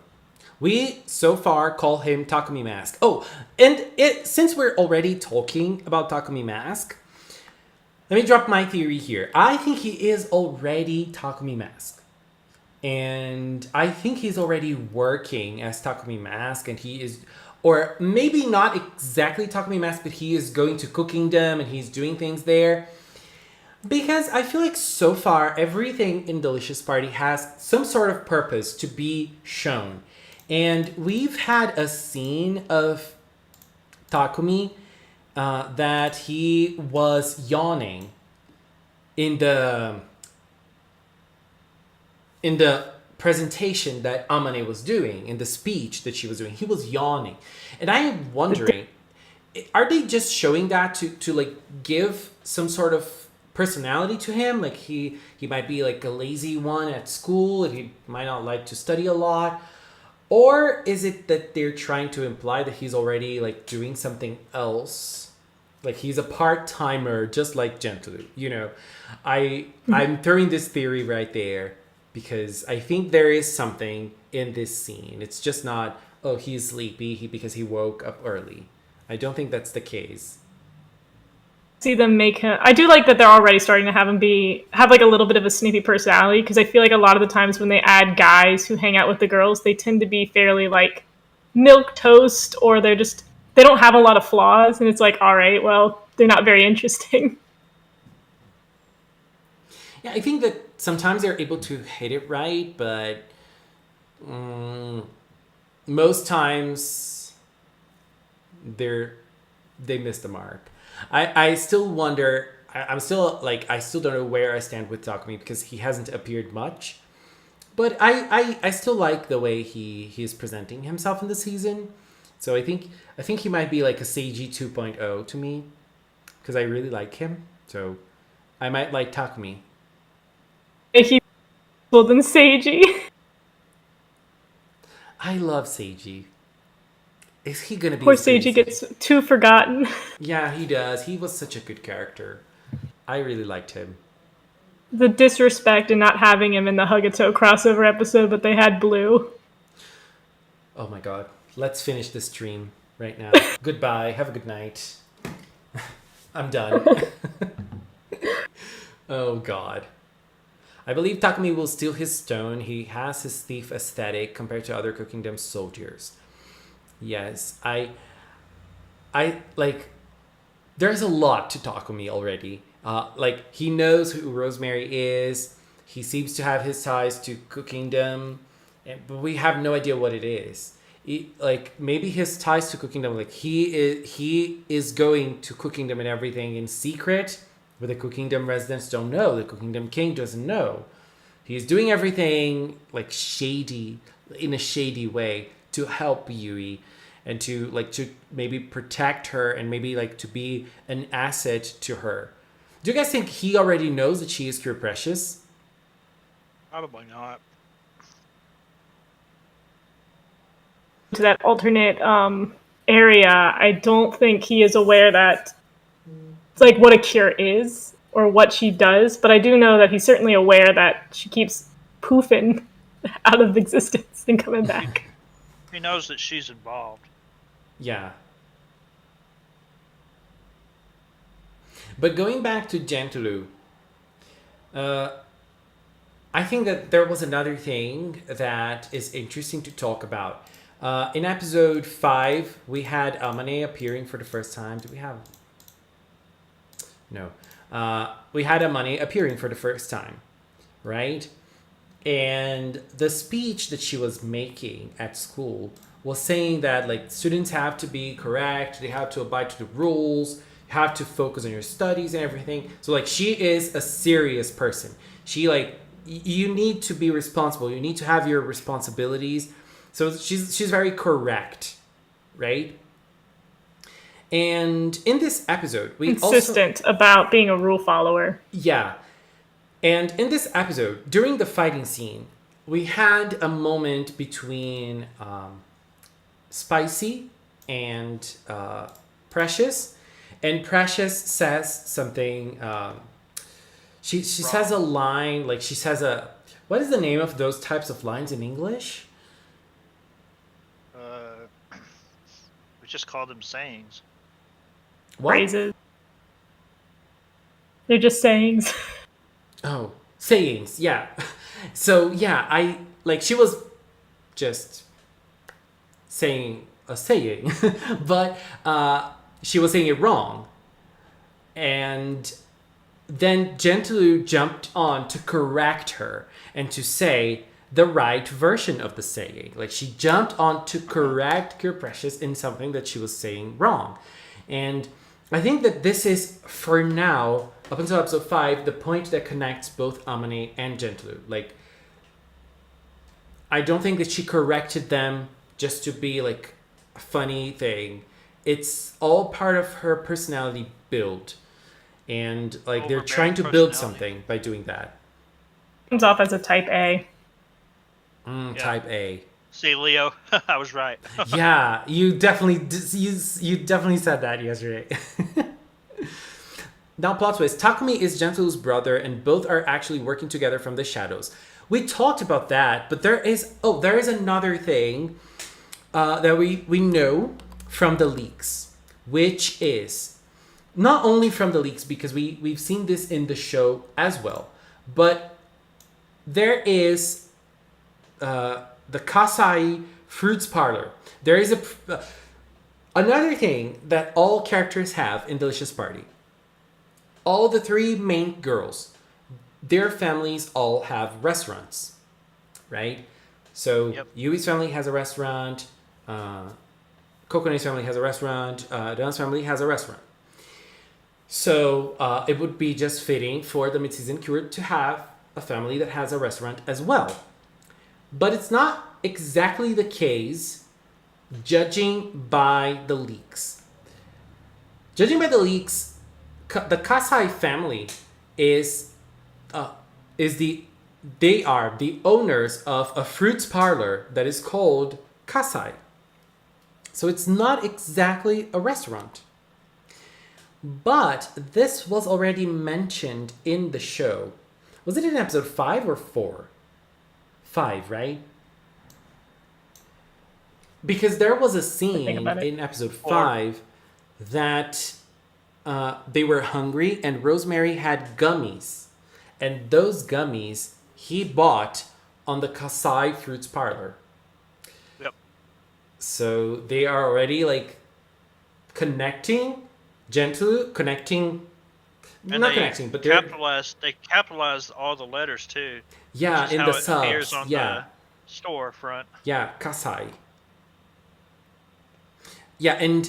We so far call him Takumi Mask. Oh, and since we're already talking about Takumi Mask, let me drop my theory here. I think he is already Takumi Mask. And I think he's already working as Takumi Mask, and he is, or maybe not exactly Takumi Mask, but he is going to Cookingdom and he's doing things there. Because I feel like so far everything in Delicious Party has some sort of purpose to be shown. And we've had a scene of Takumi that he was yawning in the presentation that Amane was doing, in the speech that she was doing. He was yawning. And I am wondering, are they just showing that to like give some sort of personality to him? Like he might be like a lazy one at school and he might not like to study a lot. Or is it that they're trying to imply that he's already like doing something else? Like he's a part-timer just like Gentlu, you know? I'm throwing this theory right there because I think there is something in this scene. It's just not, oh, he's sleepy because he woke up early. I don't think that's the case. See them make him. I do like that they're already starting to have him have like a little bit of a snippy personality, because I feel like a lot of the times when they add guys who hang out with the girls, they tend to be fairly like milk toast, or they don't have a lot of flaws, and it's like, all right, well, they're not very interesting. Yeah, I think that sometimes they're able to hit it right, but most times they miss the mark. I still wonder. I'm still like, I still don't know where I stand with Takumi because he hasn't appeared much. But I still like the way he is presenting himself in the season. So I think he might be like a Seiji 2.0 to me because I really like him. So I might like Takumi. He's well than Seiji. I love Seiji. Is he gonna be? Poor Seiji gets too forgotten. Yeah, he does. He was such a good character. I really liked him. The disrespect in not having him in the Hugato crossover episode, but they had Blue. Oh my god. Let's finish this stream right now. Goodbye. Have a good night. I'm done. Oh god. I believe Takumi will steal his stone. He has his thief aesthetic compared to other Cookingdom soldiers. Yes, I like. There's a lot to Takumi already. Like he knows who Rosemary is. He seems to have his ties to Cookingdom, but we have no idea what it is. Like maybe his ties to Cookingdom, like he is going to Cookingdom and everything in secret, but the Cookingdom residents don't know. The Cookingdom king doesn't know. He's doing everything like shady, in a shady way, to help Yui and to maybe protect her and maybe like to be an asset to her. Do you guys think he already knows that she is pure precious? Probably not. To that alternate area, I don't think he is aware that it's like what a cure is or what she does, but I do know that he's certainly aware that she keeps poofing out of existence and coming back. He knows that she's involved. Yeah. But going back to Gentulu, I think that there was another thing that is interesting to talk about. In episode 5, we had Amane appearing for the first time. Do we have? No. We had Amane appearing for the first time, right? And the speech that she was making at school was saying that like students have to be correct, they have to abide to the rules, you have to focus on your studies and everything. So like she is a serious person. She like you need to be responsible. You need to have your responsibilities. So she's very correct, right? And in this episode, we Consistent about being a rule follower. Yeah. And in this episode, during the fighting scene, we had a moment between Spicy and Precious. And Precious says something. She says a line, like she says a. What is the name of those types of lines in English? We just call them sayings. What? Phrases. They're just sayings. Oh, sayings, yeah. So yeah, I like she was just saying a saying, but she was saying it wrong. And then Gentlu jumped on to correct her and to say the right version of the saying. Like she jumped on to correct Cure Precious in something that she was saying wrong. And I think that this is, for now, up until episode 5, the point that connects both Amane and Gentlu. Like, I don't think that she corrected them just to be, like, a funny thing. It's all part of her personality build. And, like, they're trying to build something by doing that. Comes off as a type A. Type A. See, Leo, I was right. Yeah, you definitely said that yesterday. Now, plot twist. Takumi is Gentlu's brother, and both are actually working together from the shadows. We talked about that, but there is another thing that we know from the leaks, which is not only from the leaks, because we've seen this in the show as well, but there is the Kasai Fruits Parlor. There is another thing that all characters have in Delicious Party. All the 3 main girls, their families all have restaurants, right? So Yui's family has a restaurant, Kokone's family has a restaurant, Don's family has a restaurant. So it would be just fitting for the Midseason Cure to have a family that has a restaurant as well. But it's not exactly the case, judging by the leaks. Judging by the leaks, the Kasai family is they are the owners of a fruits parlor that is called Kasai. So it's not exactly a restaurant. But this was already mentioned in the show. Was it in episode 5 or 4? 5, right? Because there was a scene in episode 5 that they were hungry and Rosemary had gummies. And those gummies he bought on the Kasai Fruits Parlor. Yep. So they are already like connecting, gently connecting. And not connecting, but they capitalized all the letters too. Yeah, in the subs. Appears on the storefront. Yeah, Kasai. Yeah, and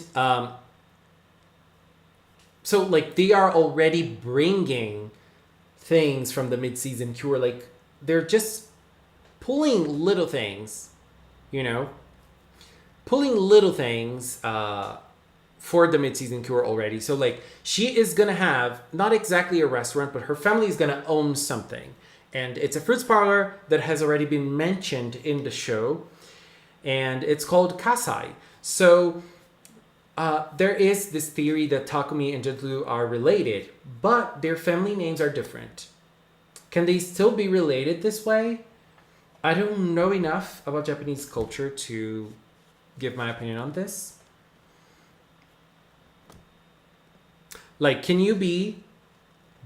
so like they are already bringing things from the mid-season cure. Like they're just pulling little things, pulling little things for the mid-season cure already. So like she is gonna have not exactly a restaurant, but her family is gonna own something, and it's a fruits parlor that has already been mentioned in the show, and it's called Kasai. So there is this theory that Takumi and Gentlu are related, but their family names are different. Can they still be related this way? I don't know enough about Japanese culture to give my opinion on this. Like, can you be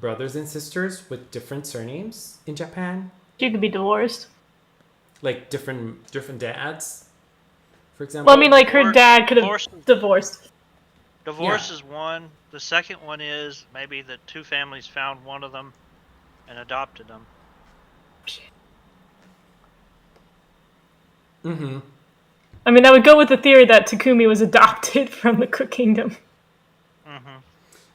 brothers and sisters with different surnames in Japan? You could be divorced. Like different dads, for example? Well, I mean, like her dad could have divorced. Divorce is one. The second one is maybe the 2 families found one of them and adopted them. Mm-hmm. I mean, that would go with the theory that Takumi was adopted from the Cook Kingdom. Mm-hmm.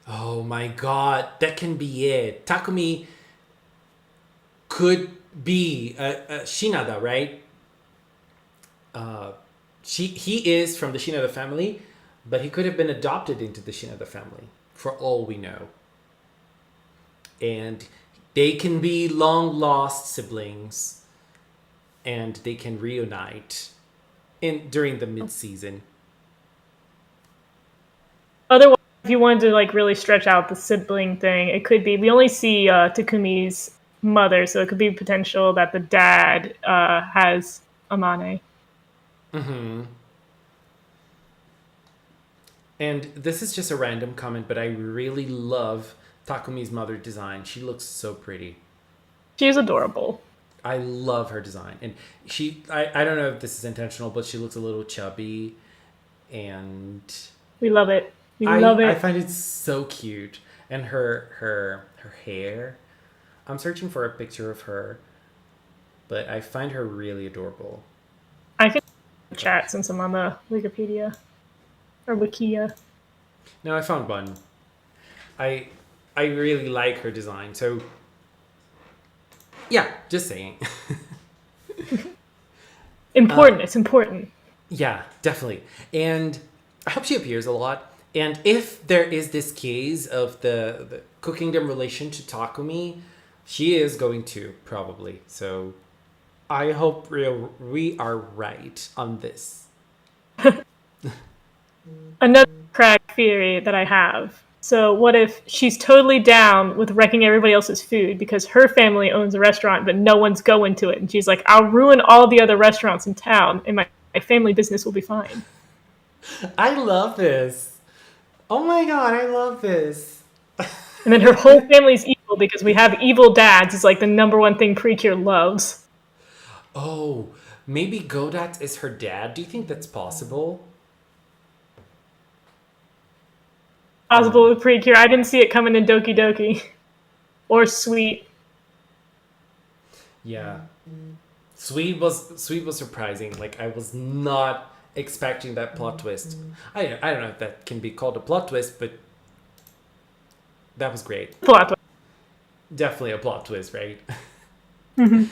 Oh my god, that can be it. Takumi could be a Shinada, right? He is from the Shinada family, but he could have been adopted into the Shinada family, for all we know. And they can be long lost siblings, and they can reunite during the mid-season. Otherwise, if you wanted to like really stretch out the sibling thing, it could be we only see Takumi's mother, so it could be potential that the dad has Amane. Mm-hmm. And this is just a random comment, but I really love Takumi's mother design. She looks so pretty. She's adorable. I love her design. And I don't know if this is intentional, but she looks a little chubby. And We love it. We love it. I find it so cute. And her hair. I'm searching for a picture of her, but I find her really adorable. I can chat since I'm on the Wikipedia or Wikia. No, I found one. I really like her design. So yeah, just saying. Important. It's important. Yeah, definitely. And I hope she appears a lot. And if there is this case of the Cook Kingdom relation to Takumi, she is going to, probably. So I hope we are right on this. Another crack theory that I have. So what if she's totally down with wrecking everybody else's food because her family owns a restaurant but no one's going to it, and she's like, I'll ruin all the other restaurants in town and my family business will be fine. I love this. Oh my god, I love this. And then her whole family's evil because we have evil dads is like the number one thing PreCure loves. Oh, maybe Godat is her dad? Do you think that's possible? Possible with PreCure. I didn't see it coming in Doki Doki. Or Sweet. Yeah. Sweet was surprising. Like, I was not expecting that plot twist. I don't know if that can be called a plot twist, but that was great. Plot twist. Definitely a plot twist, right? Mm-hmm.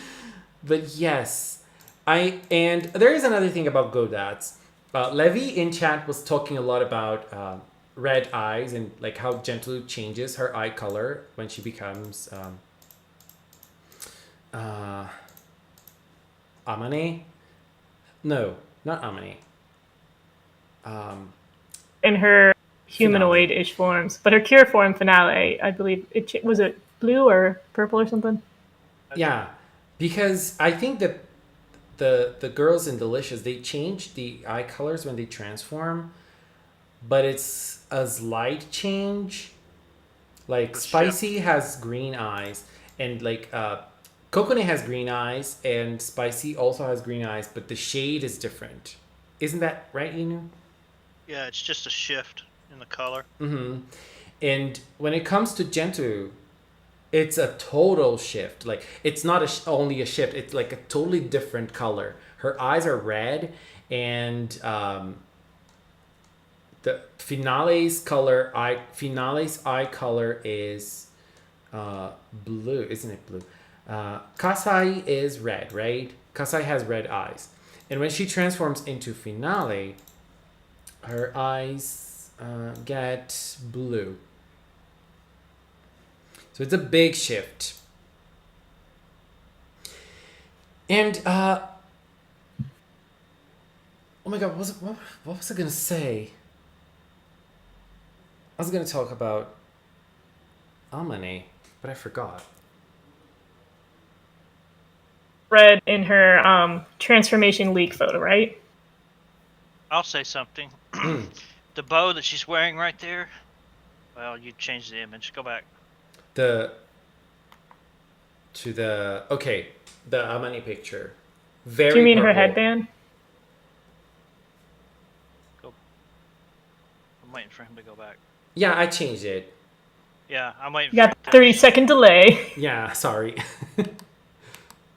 But yes, and there is another thing about Godats. Levi in chat was talking a lot about red eyes and like how Gentlu changes her eye color when she becomes Amane. No, not Amane. In her humanoid-ish forms, but her cure form finale, I believe was it blue or purple or something. Yeah, because I think that the girls in Delicious, they change the eye colors when they transform, but it's a slight change. Like Spicy has green eyes, and like Kokone has green eyes, and Spicy also has green eyes, but the shade is different. Isn't that right, Inu? Yeah, it's just a shift in the color. Mm-hmm. And when it comes to Gentoo, it's a total shift. Like, it's not only a shift, it's like a totally different color. Her eyes are red, and the Finale's eye color is blue, isn't it blue? Kasai is red, right? Kasai has red eyes. And when she transforms into Finale, her eyes get blue. So it's a big shift. And oh my god, what was I gonna say? I was gonna talk about Amane, but I forgot. Red in her transformation leak photo, right? I'll say something. The bow that she's wearing right there. Well, you changed the image. Go back. The Amane picture. Very. Do you mean her purple. headband? Go. I'm waiting for him to go back. Yeah, I changed it. Yeah, I'm waiting. You got the 30-second delay. Yeah, sorry.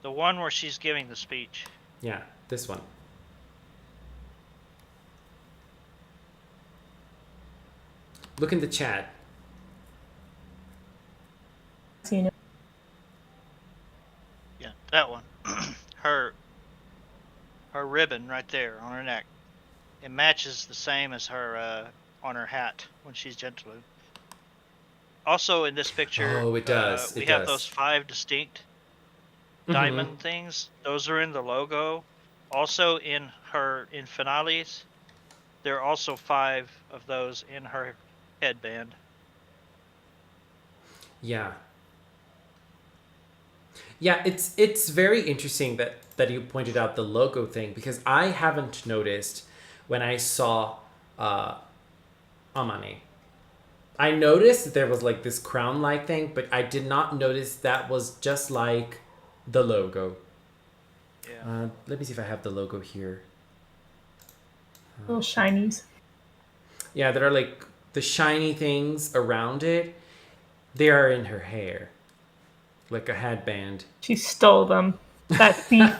The one where she's giving the speech. Yeah, this one. Look in the chat. Seen it. Yeah, that one. her ribbon right there on her neck. It matches the same as her on her hat when she's Gentleman. Also in this picture, Oh, it does. we It have does. those 5 distinct Mhm. diamond things. Those are in the logo. Also in finales, there are also 5 of those in her headband. Yeah. Yeah, it's very interesting that you pointed out the logo thing, because I haven't noticed when I saw Amane. I noticed that there was like this crown-like thing, but I did not notice that was just like the logo. Yeah. Let me see if I have the logo here. Little shinies. Yeah, there are like the shiny things around it. They are in her hair, like a headband. She stole them. That thief.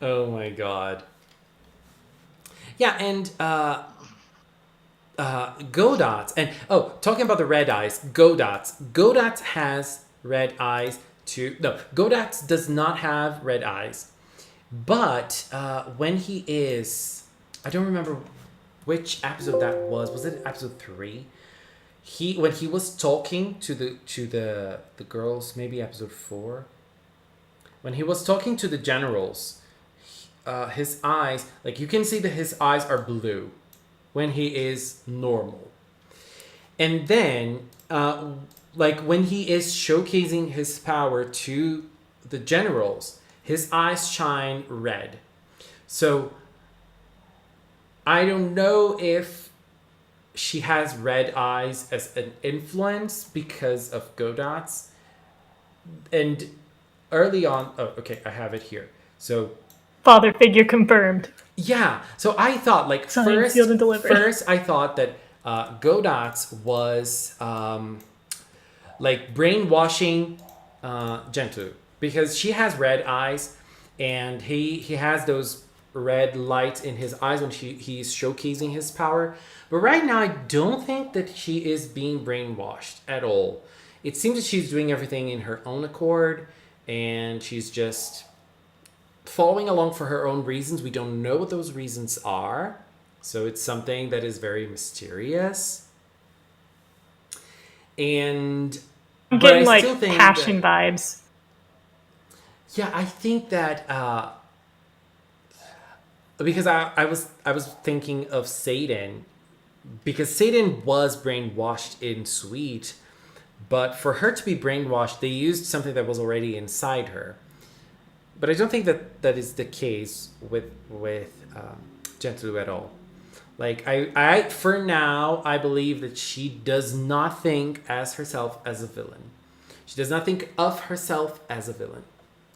Oh my god. Yeah, and Godots, and talking about the red eyes, Godots has red eyes too. No, Godots does not have red eyes, but when he is, I don't remember which episode that was. Was it episode 3? When he was talking to the girls, maybe episode 4. When he was talking to the generals, his eyes, like you can see that his eyes are blue when he is normal. And then, like when he is showcasing his power to the generals, his eyes shine red. So I don't know if she has red eyes as an influence because of Godots. And early on, okay, I have it here. So Father figure confirmed. yeah, so I thought like Signed, sealed, and delivered. first I thought that Godots was like brainwashing Gentoo, because she has red eyes, and he has those red lights in his eyes when he's showcasing his power. But right now I don't think that she is being brainwashed at all. It seems that she's doing everything in her own accord, and she's just following along for her own reasons. We don't know what those reasons are, so it's something that is very mysterious. And I'm but I getting still like think passion that, vibes. yeah, I think that because I was thinking of Satan, because Satan was brainwashed in Sweet, but for her to be brainwashed, they used something that was already inside her. But I don't think that is the case with Gentoo at all. Like I for now I believe that she does not think as herself as a villain. She does not think of herself as a villain.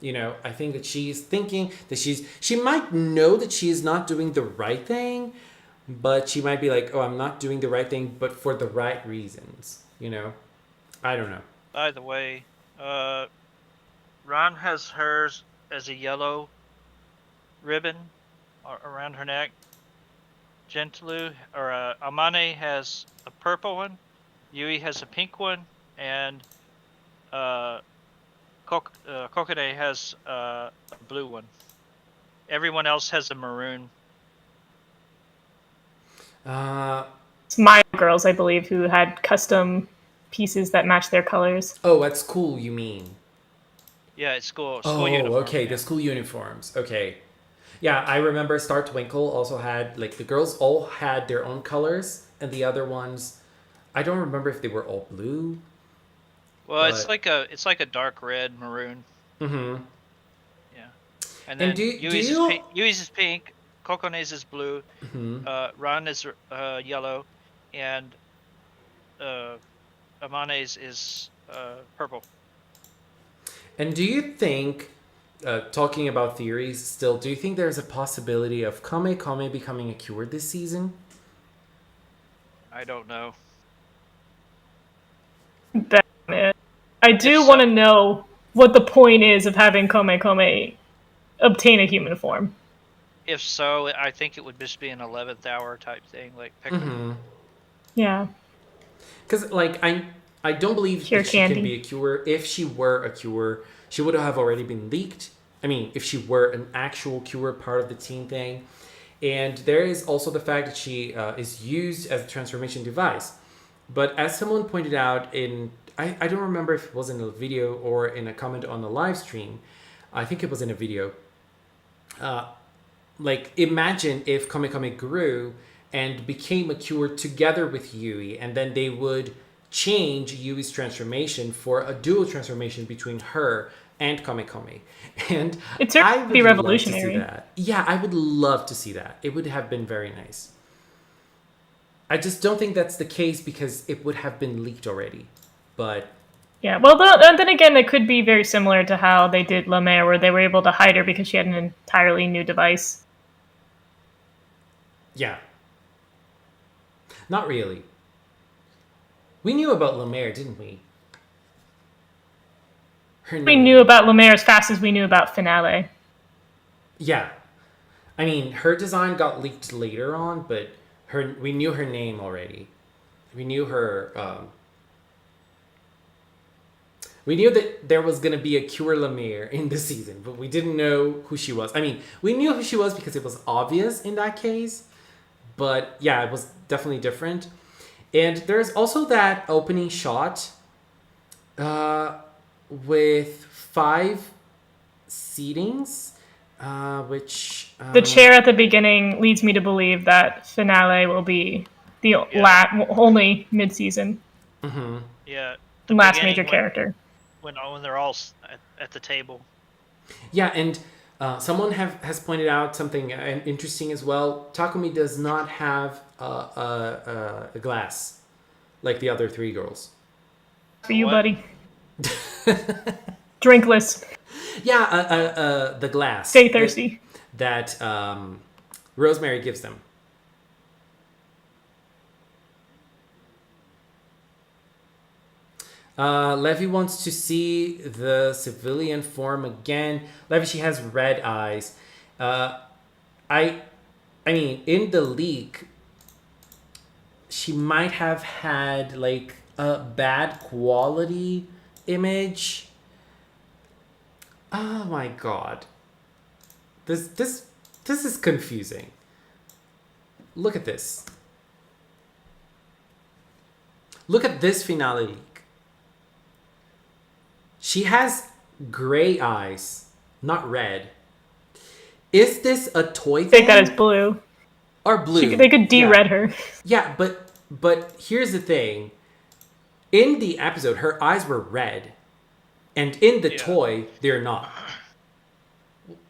You know, I think that she's thinking that she might know that she is not doing the right thing, but she might be like, oh, I'm not doing the right thing, but for the right reasons. You know, I don't know. By the way, Ron has hers as a yellow ribbon around her neck. Gentoo or Amane has a purple one. Yui has a pink one, and Kokone has a blue one. Everyone else has a maroon. It's my girls, I believe, who had custom pieces that match their colors. Oh, at school, you mean? Yeah, it's school Oh, uniform. okay, yeah. the school uniforms. Okay. Yeah, I remember Star Twinkle also had, like, the girls all had their own colors, and the other ones, I don't remember if they were all blue. Well, it's like a dark red maroon. Mm-hmm. Yeah. And then Yui's is pink, Kokone's is blue, Ran is yellow, and Amane's is purple. And do you think, talking about theories still, do you think there's a possibility of Kame Kame becoming a cure this season? I don't know. I do want to know what the point is of having Kome Kome obtain a human form. If so, I think it would just be an 11th hour type thing, like PreCure. Yeah. Because I don't believe Cure that she can candy. be a cure. If she were a cure, she would have already been leaked. I mean, if she were an actual cure part of the team thing. And there is also the fact that she is used as a transformation device. But as someone pointed out I don't remember if it was in a video or in a comment on the live stream. I think it was in a video. Imagine if Kamekame grew and became a cure together with Yui, and then they would change Yui's transformation for a dual transformation between her and Kamekame. And It'd I certainly would be love to see revolutionary. that. Yeah, I would love to see that. It would have been very nice. I just don't think that's the case because it would have been leaked already. But Yeah, well, then again, it could be very similar to how they did La Mer, where they were able to hide her because she had an entirely new device. yeah, not really. We knew about Lemaire, didn't we? Her We name. knew about La Mer as fast as we knew about Finale. Yeah. I mean, her design got leaked later on, but we knew her name already. We knew her. We knew that there was going to be a Cure Lemire in this season, but we didn't know who she was. I mean, we knew who she was because it was obvious in that case, but yeah, it was definitely different. And there's also that opening shot with 5 seatings, which... The chair at the beginning leads me to believe that Finale will be the only mid-season Yeah. last beginning major character. When they're all at the table. Yeah, and someone has pointed out something interesting as well. Takumi does not have a glass like the other 3 girls. For you, What? buddy. Drinkless. Yeah, the glass. Stay thirsty. That Rosemary gives them. Levy wants to see the civilian form again. Levy, she has red eyes. I mean, in the leak, she might have had like a bad quality image. Oh my god. This is confusing. Look at this. Look at this finale leak. She has gray eyes, not red. Is this a toy thing? Take that as blue. Or blue. They could de-red her. Yeah, but here's the thing. In the episode, her eyes were red. And in the toy, they're not.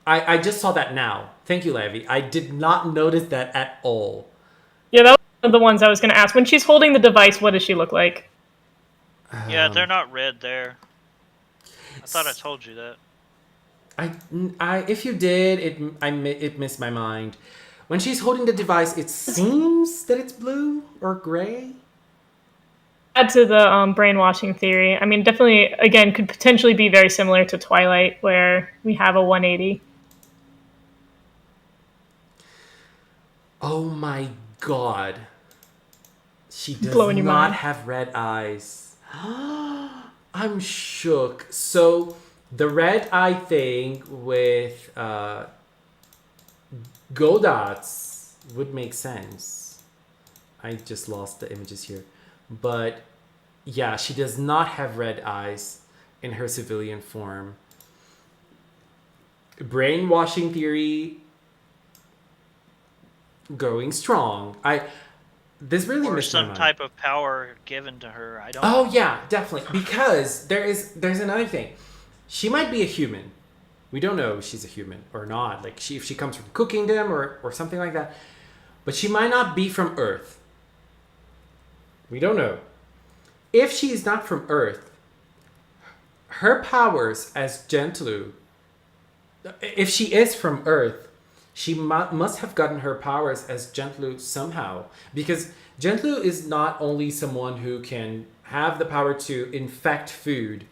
I just saw that now. Thank you, Levy. I did not notice that at all. Yeah, that was one of the ones I was going to ask. When she's holding the device, what does she look like? Yeah, they're not red there. I thought I told you that. I if you did, it missed my mind. When she's holding the device, it seems that it's blue or gray. Add to the brainwashing theory. I mean, definitely, again, could potentially be very similar to Twilight, where we have a 180. Oh my god. She does Blowing your not mind. have red eyes. I'm shook. So the red eye thing with Godots would make sense. I just lost the images here. But yeah, she does not have red eyes in her civilian form. Brainwashing theory going strong. This really Or missed my some mind. type of power given to her. I don't. Oh yeah, definitely. Because there's another thing. She might be a human. We don't know if she's a human or not. Like if she comes from cooking them or something like that. But she might not be from Earth. We don't know. If she is not from Earth, her powers as Gentlu, if she is from Earth, she must have gotten her powers as Gentlu somehow. Because Gentlu is not only someone who can have the power to infect food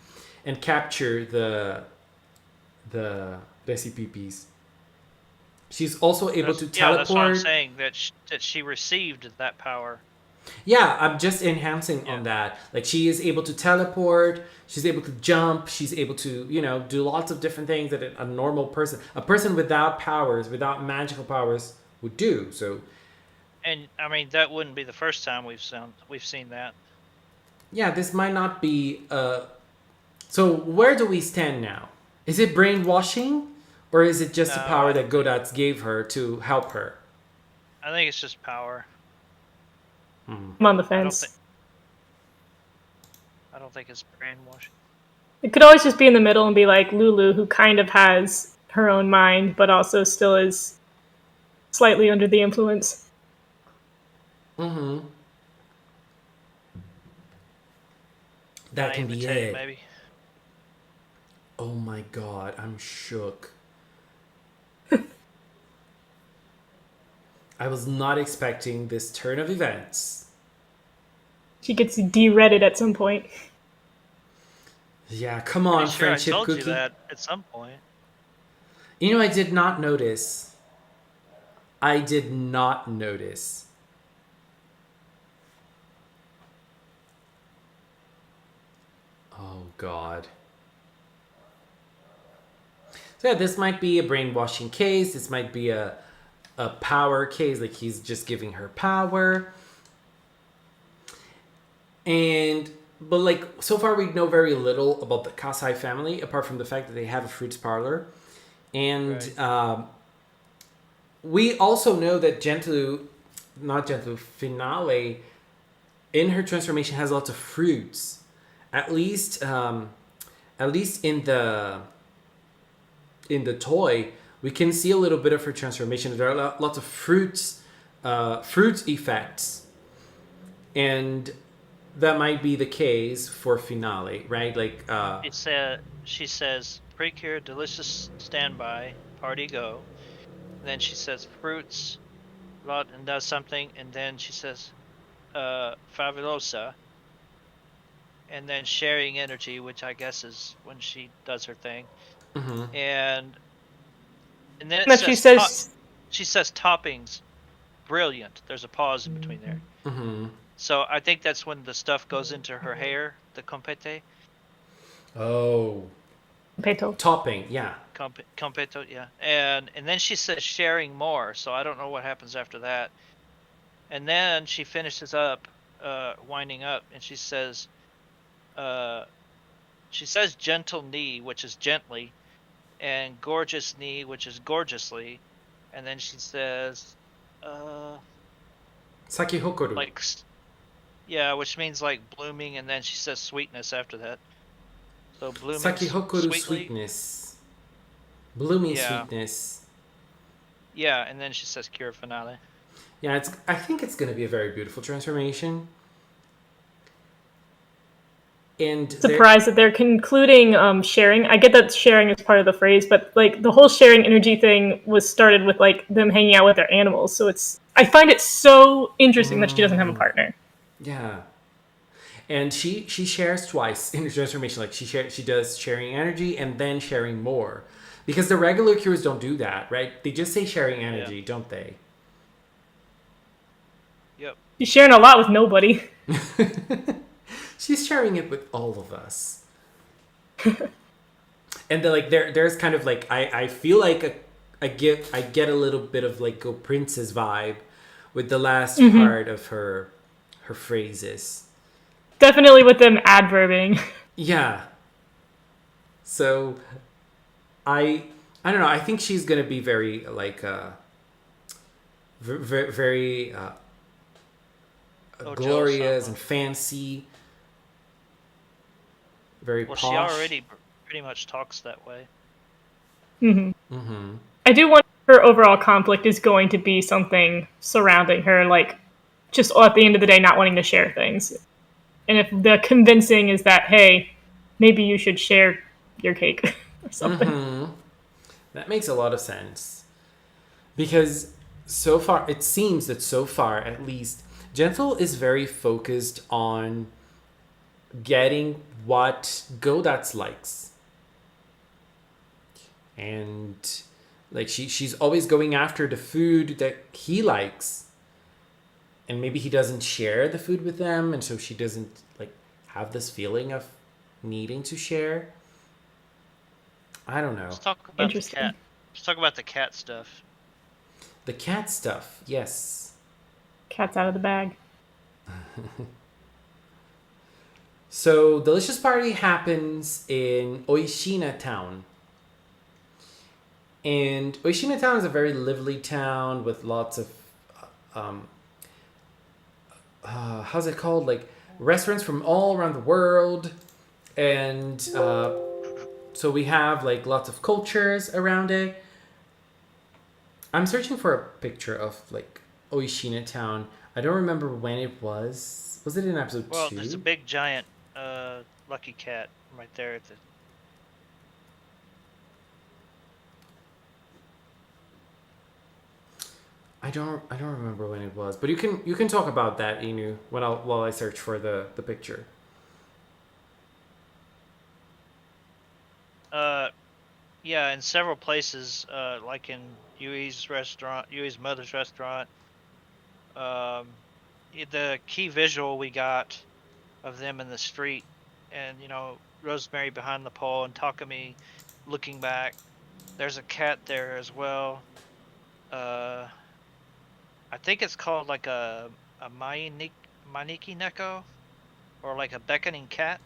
and capture the recipes. She's also able to teleport. Yeah, that's what I'm saying. That she received that power. Yeah, I'm just enhancing on that. Like, she is able to teleport, she's able to jump, she's able to, do lots of different things that a normal person, a person without powers, without magical powers, would do. So, And I mean, that wouldn't be the first time we've seen that. yeah, this might not be. So, where do we stand now? Is it brainwashing, or is it just a No, power I that don't Godats gave her to help her? I think it's just power. I'm on the I don't fence. think. I don't think it's brainwashing. It could always just be in the middle and be like Lulu, who kind of has her own mind, but also still is slightly under the influence. Mm-hmm. That can be Naivete, it. maybe. Oh my god, I'm shook. I was not expecting this turn of events. She gets de-redded at some point. Yeah, come on, Pretty sure friendship I told cookie. you that at some point. I did not notice. I did not notice. Oh god. So yeah, this might be a brainwashing case. This might be a power case, like he's just giving her power. But like, so far we know very little about the Kasai family, apart from the fact that they have a fruits parlor. And Right. We also know that Finale, in her transformation has lots of fruits. At least in the toy, we can see a little bit of her transformation. There are lots of fruit effects, and that might be the case for Finale, right? Like, She says, "PreCure, delicious standby, party go." And then she says, "Fruits," and does something, and then she says, "Fabulosa." And then sharing energy, which I guess is when she does her thing. And then it But says, she says toppings, brilliant. There's a pause in between there. So I think that's when the stuff goes into her hair, the compete. oh, Peto. topping, yeah. Competo, yeah. And then she says sharing more, so I don't know what happens after that. And then she finishes up, winding up, and she says gentle knee, which is gently, and gorgeous knee, which is gorgeously. And then she says, Saki Hokoru. like, yeah, which means like blooming, and then she says sweetness after that. So blooming, Saki Hokoru sweetly. sweetness. Blooming Yeah. sweetness. Yeah, and then she says cure finale. Yeah, I think it's going to be a very beautiful transformation. And Surprised that they're concluding sharing. I get that sharing is part of the phrase, but like the whole sharing energy thing was started with like them hanging out with their animals. So I find it so interesting that she doesn't have a partner. Yeah. And she shares twice in her transformation. Like she does sharing energy and then sharing more. Because the regular cures don't do that, right? They just say sharing energy, don't they? Yep. She's sharing a lot with nobody. She's sharing it with all of us. And there's kind of like I feel like I get a little bit of like Go Princess vibe with the last part of her phrases. Definitely with them adverbing. Yeah. So I don't know. I think she's gonna be very like very glorious and fancy. Very posh. She already pretty much talks that way. I do wonder if her overall conflict is going to be something surrounding her, like just at the end of the day not wanting to share things. And if the convincing is that, hey, maybe you should share your cake or something. That makes a lot of sense. Because so far, it seems that so far, at least, Gentle is very focused on getting what Godats likes. And like she's always going after the food that he likes. and maybe he doesn't share the food with them, and so she doesn't like have this feeling of needing to share. I don't know. Let's talk about the Interesting. cat. Let's talk about the cat stuff. The cat stuff, yes. Cat's out of the bag. So, Delicious Party happens in Oishina Town. And Oishina Town is a very lively town with lots of, how's it called? Like, restaurants from all around the world. And so we have, like, lots of cultures around it. I'm searching for a picture of, like, Oishina Town. I don't remember when it was. Was it in episode 2? Well, there's a big giant lucky cat right there at the. I don't remember when it was, but you can talk about that, Inu, while I search for the picture. Yeah, in several places, like in Yui's mother's restaurant. The key visual we got of them in the street, and Rosemary behind the pole and Takumi looking back. There's a cat there as well. I think it's called like a Maniki Neko, or like a beckoning cat.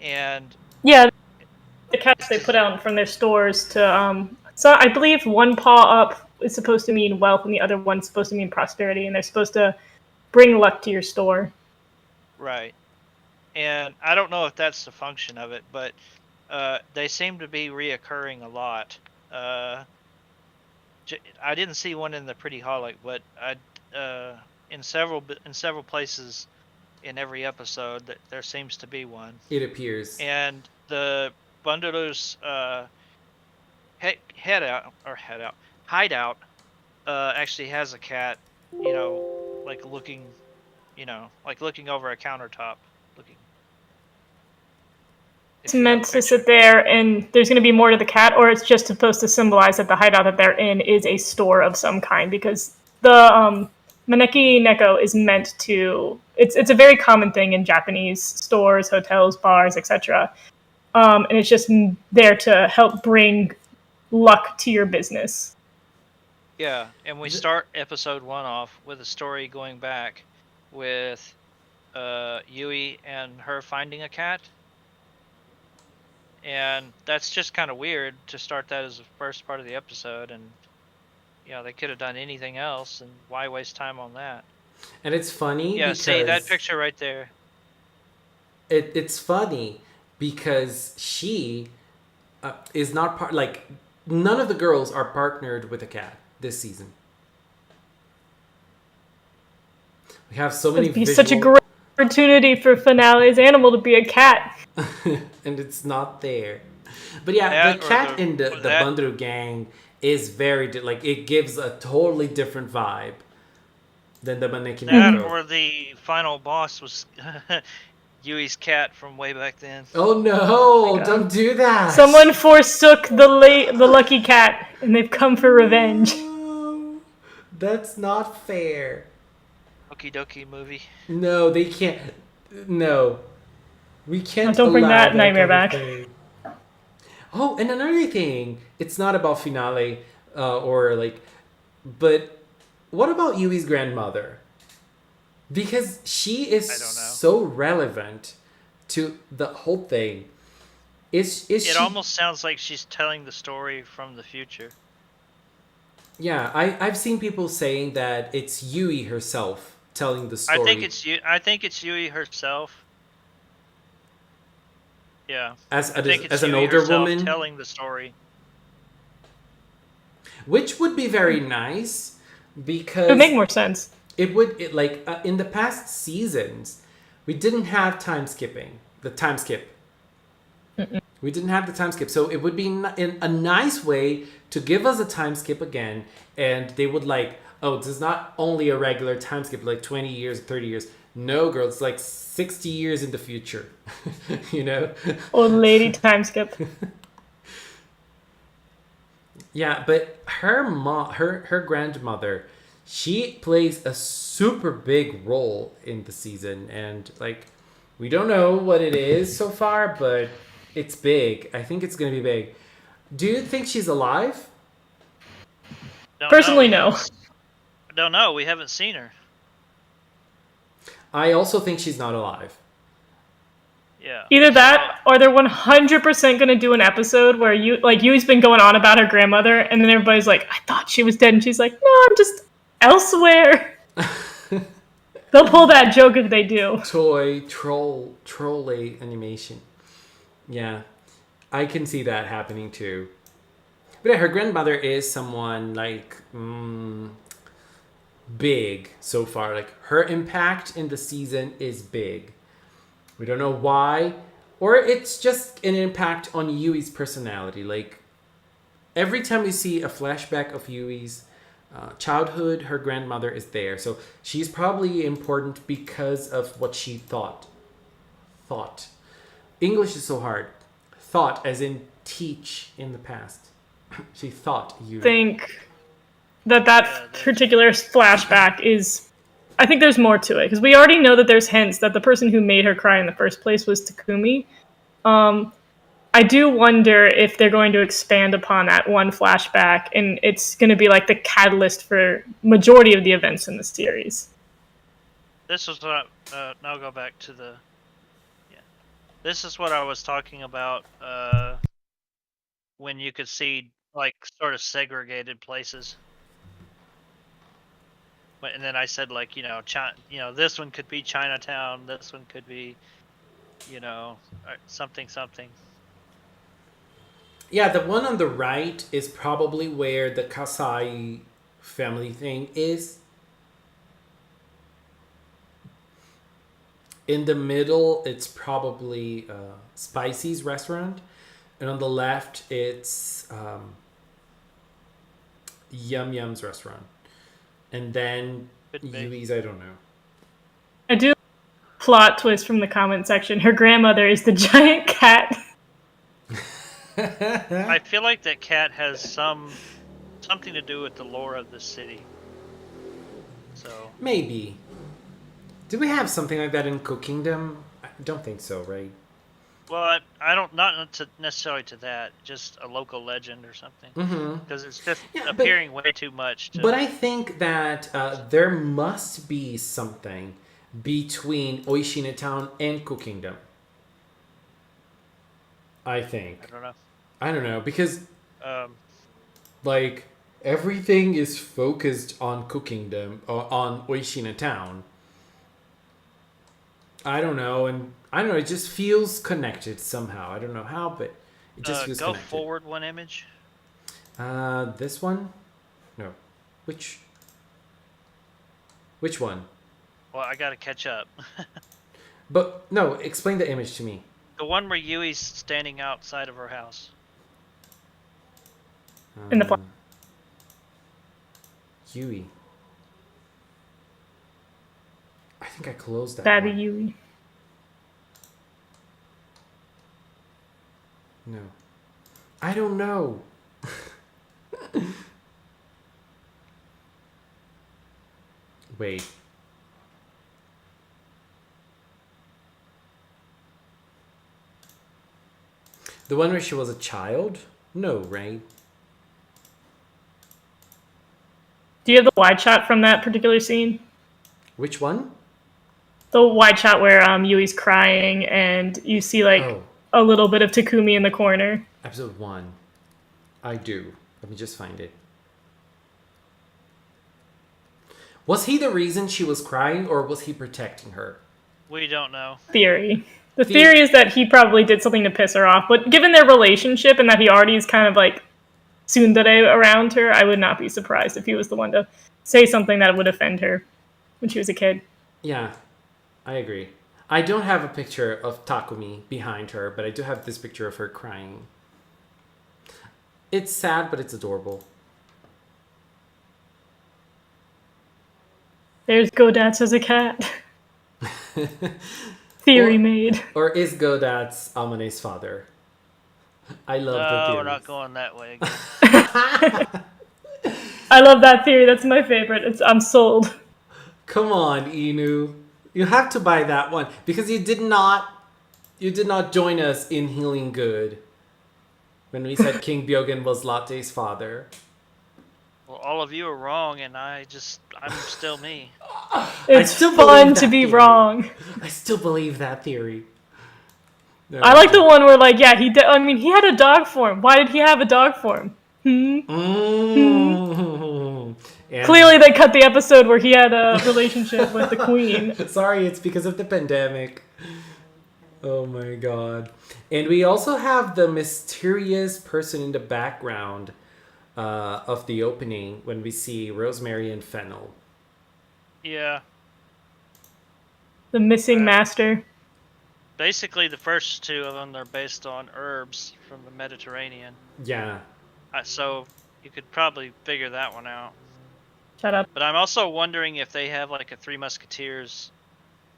And Yeah, the cats they put out from their stores to so I believe one paw up is supposed to mean wealth and the other one's supposed to mean prosperity, and they're supposed to bring luck to your store. right. And I don't know if that's the function of it, but they seem to be reoccurring a lot. I didn't see one in the Pretty Holic, but in several places in every episode that there seems to be one. It appears. And the Bundalu's hideout actually has a cat, like looking over a countertop, looking. It's meant to sit there, and there's going to be more to the cat, or it's just supposed to symbolize that the hideout that they're in is a store of some kind, because the Maneki Neko is meant to. It's a very common thing in Japanese stores, hotels, bars, etc. And it's just there to help bring luck to your business. Yeah, and we start episode 1 off with a story going back with Yui and her finding a cat. And that's just kind of weird to start that as the first part of the episode. And, they could have done anything else, and why waste time on that? And it's funny Yeah, because... see that picture right there? It's funny because she is not none of the girls are partnered with a cat this season. We have so many. It'd be such a great opportunity for Finale's animal to be a cat. And it's not there. But yeah, the cat in the Bundaru gang is very it gives a totally different vibe than the Maneki Neko. Or the final boss was Yui's cat from way back then. Oh no! Don't do that. Someone forsook the lucky cat, and they've come for revenge. No, that's not fair. Okie dokie movie. No, they can't. No, we can't. Don't bring allow that nightmare back. Oh, and another thing, it's not about Finale, but what about Yui's grandmother? Because she is so relevant to the whole thing. It almost sounds like she's telling the story from the future. Yeah, I've seen people saying that it's Yui herself telling the story. I think it's Yui herself. Yeah. As it's an Yui older herself woman telling the story. Which would be very nice because it would make more sense. It would in the past seasons, we didn't have time skip. We didn't have the time skip, so it would be a nice way to give us a time skip again, and they would this is not only a regular time skip, 20 years, 30 years. No, girl, it's 60 years in the future, Old lady time skip. Yeah, but her grandmother, She plays a super big role in the season, and like we don't know what it is so far, but it's big. I think it's gonna be big. Do you think she's alive? Personally, no. Don't know. We haven't seen her. I also think she's not alive. Yeah. Either that, or they're 100% going to do an episode where Yui's been going on about her grandmother, and then everybody's like, I thought she was dead, and she's like, no, I'm just elsewhere. They'll pull that joke if they do. Toei trolley animation. Yeah, I can see that happening too. But yeah, her grandmother is someone like big so far. Like her impact in the season is big. We don't know why, or it's just an impact on Yui's personality. Like every time we see a flashback of Yui's childhood, her grandmother is there. So she's probably important because of what she thought. English is so hard. Thought, as in teach in the past. She thought Yui. Think that particular flashback is... I think there's more to it, because we already know that there's hints that the person who made her cry in the first place was Takumi. I do wonder if they're going to expand upon that one flashback, and it's going to be like the catalyst for majority of the events in the series. This is what now go back to the... Yeah. This is what I was talking about when you could see like sort of segregated places. And then I said, like, this one could be Chinatown. This one could be, something. Yeah, the one on the right is probably where the Kasai family thing is. In the middle, it's probably Spicy's restaurant. And on the left, it's Yum Yum's restaurant. And then Yui's, I don't know. I do plot twist from the comment section. Her grandmother is the giant cat. I feel like that cat has something to do with the lore of the city. So maybe. Do we have something like that in Cookingdom? I don't think so, right? Well, I don't, not necessarily to that, just a local legend or something. Because it's just appearing way too much. But I think that there must be something between Oishina Town and Cookingdom. I think. I don't know, because like everything is focused on Cookingdom or on Oishina Town. I don't know, it just feels connected somehow. I don't know how, but it just feels connected. Go forward one image. This one? No. Which one? Well, I gotta catch up. But, no, explain the image to me. The one where Yui's standing outside of her house. In the Yui. I think I closed that Daddy one. Yui. No. I don't know. Wait. The one where she was a child? No, right? Do you have the wide shot from that particular scene? Which one? The wide shot where Yui's crying and you see like a little bit of Takumi in the corner. Episode 1. I do. Let me just find it. Was he the reason she was crying, or was he protecting her? We don't know. Theory. The theory is that he probably did something to piss her off, but given their relationship and that he already is kind of like tsundere around her, I would not be surprised if he was the one to say something that would offend her when she was a kid. Yeah, I agree. I don't have a picture of Takumi behind her, but I do have this picture of her crying. It's sad, but it's adorable. There's Godats as a cat. Theory made. Or is Godats Amane's father? I love the theories. We're not going that way again. I love that theory. That's my favorite. I'm sold. Come on, Inu. You have to buy that one because you did not join us in Healing Good when we said King Byogen was Latte's father. Well, all of you are wrong, and I'm still me. It's fun to be wrong. I still believe that theory. No, I like the one where, like, yeah, he had a dog form. Why did he have a dog form? And Clearly, they cut the episode where he had a relationship with the queen. sorry, it's because of the pandemic. Oh my god. And we also have the mysterious person in the background of the opening when we see Rosemary and Fennel. Yeah. The missing master. Basically, the first two of them are based on herbs from the Mediterranean. Yeah. So you could probably figure that one out. Shut up. But I'm also wondering if they have like a Three Musketeers,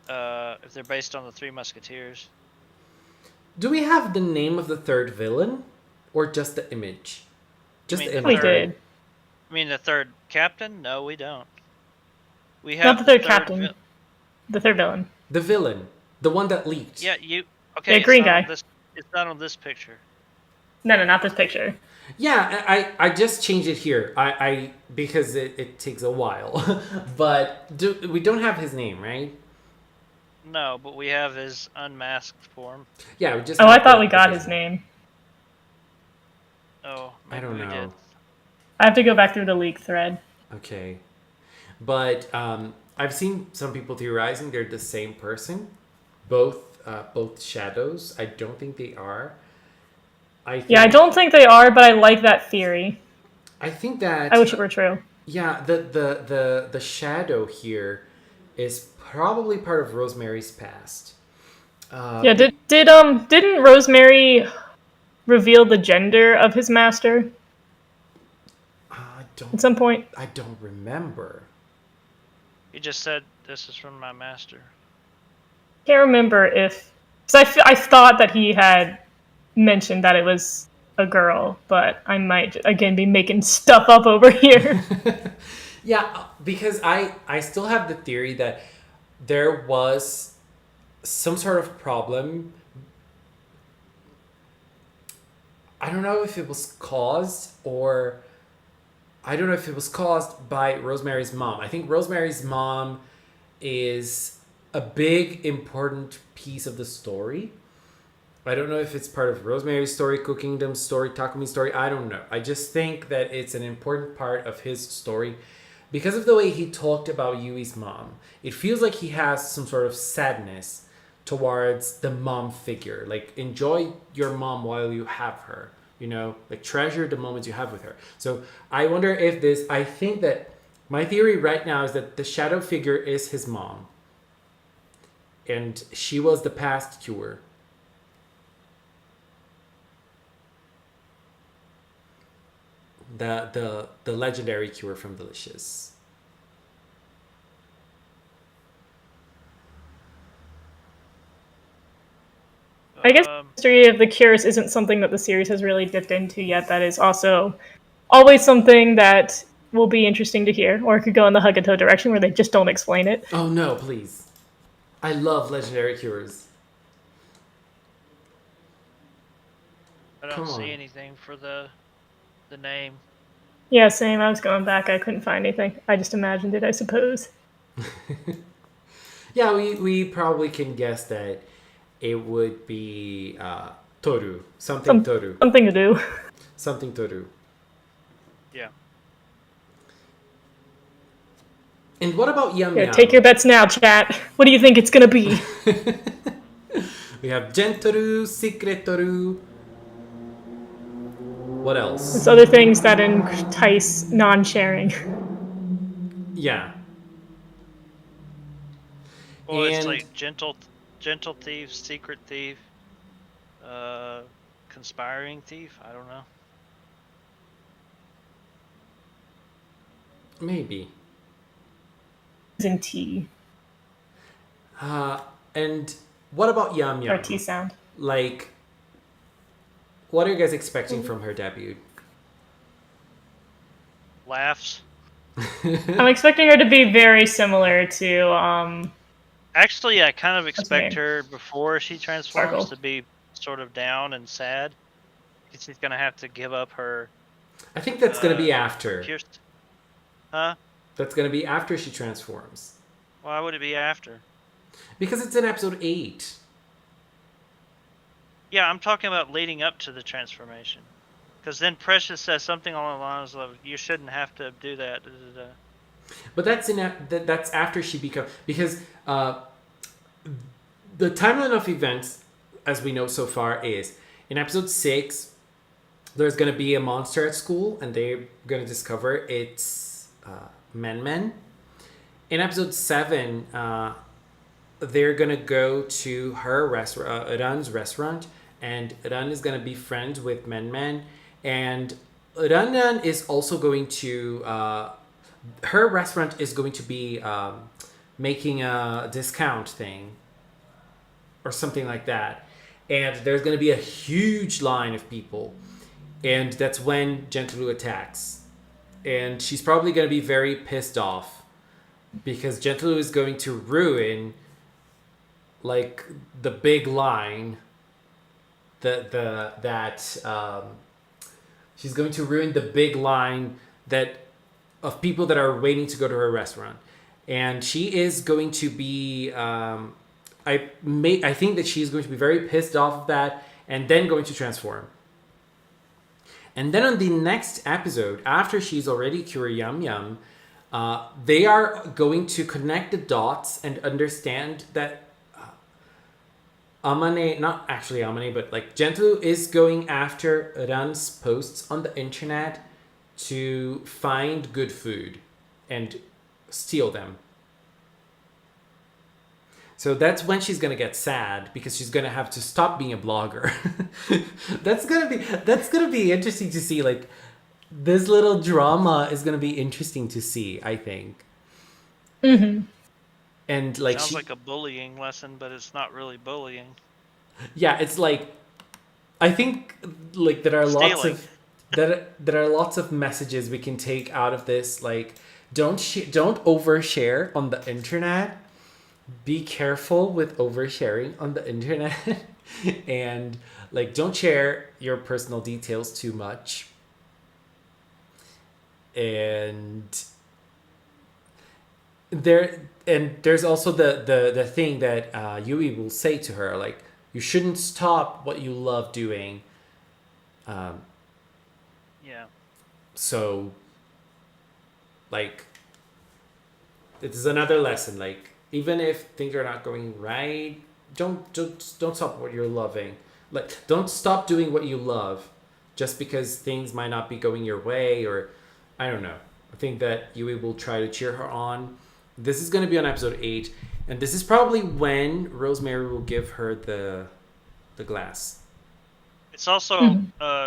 if they're based on the Three Musketeers. Do we have the name of the third villain? Or just the image? Just the image. We did. I mean, the third captain? No, we don't. We have Not the third captain. The third villain. The villain. The one that leaked. Yeah, okay. Yeah, green guy. It's not on this picture. No, not this picture. Yeah, I just changed it here. I because it takes a while. But we don't have his name, right? No, but we have his unmasked form. Yeah, we just. Oh, I thought we got his name. Oh, I don't know. Did. I have to go back through the leak thread. Okay, but I've seen some people theorizing they're the same person, both shadows. I don't think they are. I don't think they are, but I like that theory. I think that I wish it were true. Yeah, the shadow here is probably part of Rosemary's past. Yeah, didn't Rosemary reveal the gender of his master? At some point. I don't remember. He just said, "This is from my master." Can't remember if... Because I thought that he had mentioned that it was a girl, but I might, again, be making stuff up over here. Yeah, because I still have the theory that there was some sort of problem. I don't know if it was caused by Rosemary's mom. I think Rosemary's mom is a big, important piece of the story. I don't know if it's part of Rosemary's story, Cook Kingdom's story, Takumi's story. I don't know. I just think that it's an important part of his story because of the way he talked about Yui's mom. It feels like he has some sort of sadness towards the mom figure. Like, enjoy your mom while you have her. You know, like, treasure the moments you have with her. So I wonder if I think that my theory right now is that the shadow figure is his mom. And she was the past cure. The legendary cure from Delicious. I guess the history of the cures isn't something that the series has really dipped into yet. That is also always something that will be interesting to hear, or it could go in the Huggato direction where they just don't explain it. Oh no, please. I love legendary cures. I don't see anything for the name. Yeah, same. I was going back. I couldn't find anything. I just imagined it, I suppose. Yeah, we probably can guess that it would be Toru. Toru. Something to do. Something Toru. Yeah. And what about Yum Yum? Take your bets now, chat. What do you think it's going to be? We have Gentoru, Secret Toru. What else? There's other things that entice non-sharing. Yeah. Well, it's like gentle thief, secret thief, conspiring thief. I don't know. Maybe. In T. And what about Yum Yum? Or T sound. Like, what are you guys expecting from her debut? laughs. I'm expecting her to be very similar to Actually, I kind of expect name? her before she transforms Sparkle. to be sort of down and sad. Because she's gonna have to give up her. I think that's gonna be Her after. Huh? That's gonna be after she transforms. Why would it be after? Because it's in episode 8. Yeah, I'm talking about leading up to the transformation. Because then Precious says something along the lines of, "You shouldn't have to do that." Da, da, da. But that's after she becomes, because the timeline of events, as we know so far, is in episode 6. There's gonna be a monster at school, and they're gonna discover it's men. In episode 7, they're gonna go to her restaurant, Ran's restaurant, and Ran is gonna be friends with men, and Ran is also going to. Her restaurant is going to be making a discount thing or something like that, and there's going to be a huge line of people, and that's when Gentlewu attacks, and she's probably going to be very pissed off because Gentlewu is going to ruin like the big line she's going to ruin the big line that of people that are waiting to go to her restaurant, and she is going to be. I think that she's going to be very pissed off of that, and then going to transform. And then on the next episode, after she's already cured Yum Yum, they are going to connect the dots and understand that Amane, not actually Amane, but like Gentlewu is going after Ran's posts on the internet to find good food and steal them. So that's when she's gonna get sad because she's gonna have to stop being a blogger. that's gonna be interesting to see. Like this little drama is gonna be interesting to see, I think. Mm-hmm. And like sounds like a bullying lesson, but it's not really bullying. Yeah, it's like I think like there are lots of there are lots of messages we can take out of this. Like don't overshare on the internet. Be careful with oversharing on the internet, and like don't share your personal details too much. And there's also the thing that Yui will say to her, like you shouldn't stop what you love doing. Yeah. So like it is another lesson, like even if things are not going right, don't stop what you're loving. Like don't stop doing what you love just because things might not be going your way, or I don't know. I think that Yui will try to cheer her on. This is going to be on episode 8, and this is probably when Rosemary will give her the glass. It's also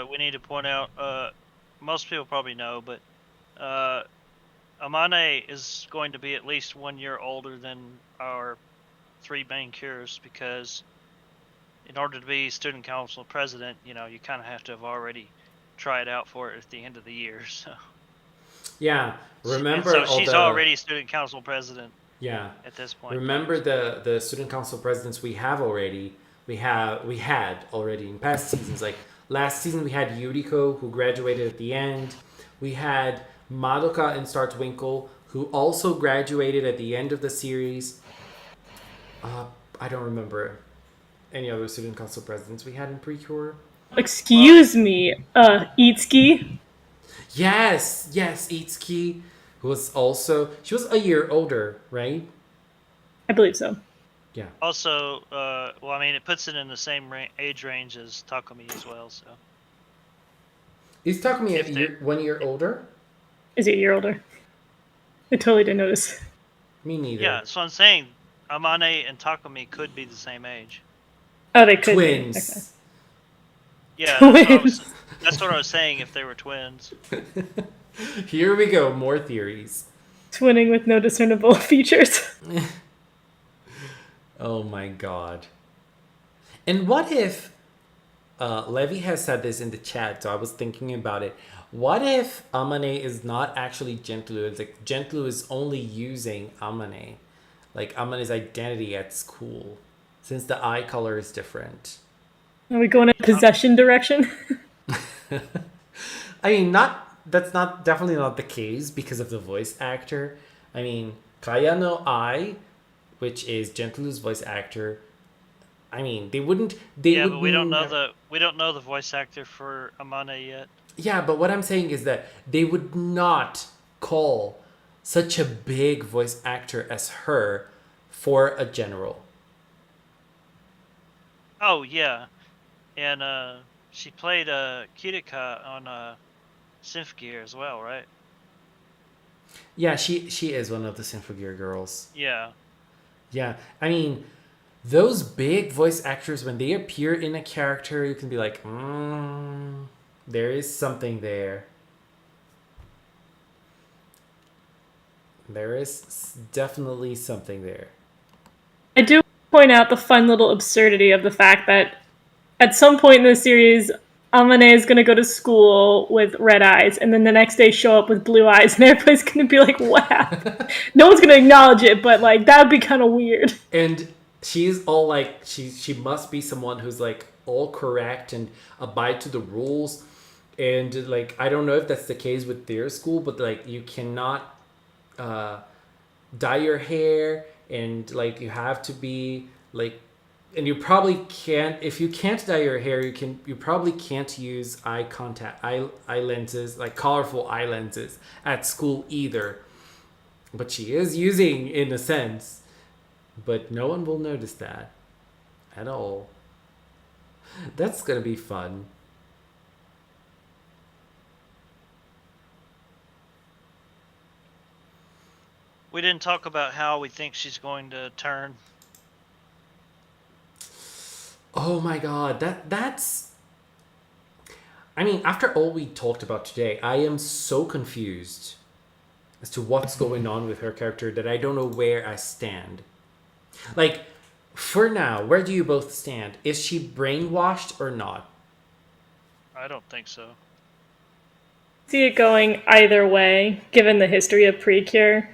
we need to point out, most people probably know, but Amane is going to be at least 1 year older than our 3 main cures, because in order to be student council president, you kind of have to have already tried out for it at the end of the year. So yeah, remember. So she's already student council president. Yeah. At this point. Remember the student council presidents we had already in past seasons. Like last season we had Yuriko, who graduated at the end. We had Madoka and Star Twinkle, who also graduated at the end of the series. I don't remember any other student council presidents we had in PreCure. Excuse me, Itsuki. Yes, Itsuki, who was also, she was a year older, right? I believe so. Yeah. Also, it puts it in the same age range as Takumi as well. So. Is Takumi 1 year older? Is he a year older? I totally didn't notice. Me neither. Yeah, so I'm saying Amane and Takumi could be the same age. Oh, they could twins. be. Okay. Yeah, Twins. that's what I was saying, if they were twins. Here we go, more theories. Twinning with no discernible features. Oh my god. And what if Levi has said this in the chat, so I was thinking about it. What if Amane is not actually Gentlu? It's like Gentlu is only using Amane, like Amane's identity at school, since the eye color is different. Are we going in possession direction? I mean, that's not definitely not the case because of the voice actor. I mean, Kaya no Ai, which is Gentlu's voice actor. I mean, they wouldn't. Yeah, but we don't know the voice actor for Amane yet. Yeah, but what I'm saying is that they would not call such a big voice actor as her for a general. Oh yeah, and she played Kirika on Symphogear as well, right? Yeah, she is one of the Symphogear girls. Yeah. Yeah, I mean, those big voice actors, when they appear in a character, you can be like, there is something there. There is definitely something there. I do point out the fun little absurdity of the fact that at some point in the series, Amane is going to go to school with red eyes, and then the next day show up with blue eyes, and everybody's going to be like, what happened? No one's going to acknowledge it, but like that would be kind of weird. And she's all like, she must be someone who's like all correct and abide to the rules. And like, I don't know if that's the case with their school, but like, you cannot dye your hair, and like, you have to be like, and you probably can't, if you can't dye your hair, you probably can't use eye lenses, like colorful eye lenses at school either. But she is using, in a sense, but no one will notice that at all. That's gonna be fun. We didn't talk about how we think she's going to turn. Oh my god, that's... I mean, after all we talked about today, I am so confused as to what's going on with her character that I don't know where I stand. Like, for now, where do you both stand? Is she brainwashed or not? I don't think so. See it going either way, given the history of PreCure.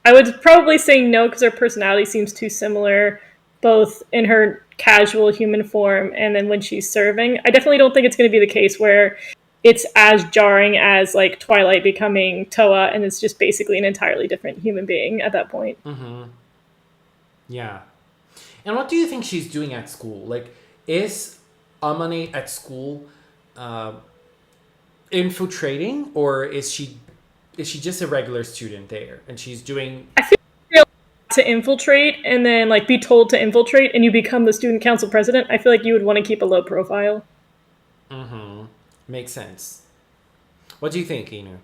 I would probably say no, because her personality seems too similar, both in her casual human form and then when she's serving. I definitely don't think it's going to be the case where it's as jarring as like Twilight becoming Toa, and it's just basically an entirely different human being at that point. Mm-hmm. Yeah. And what do you think she's doing at school? Like, is Amane at school infiltrating, or is she just a regular student there and she's doing... I feel like to infiltrate and then like be told to infiltrate and you become the student council president. I feel like you would want to keep a low profile. Mm-hmm. Makes sense. What do you think, Inu?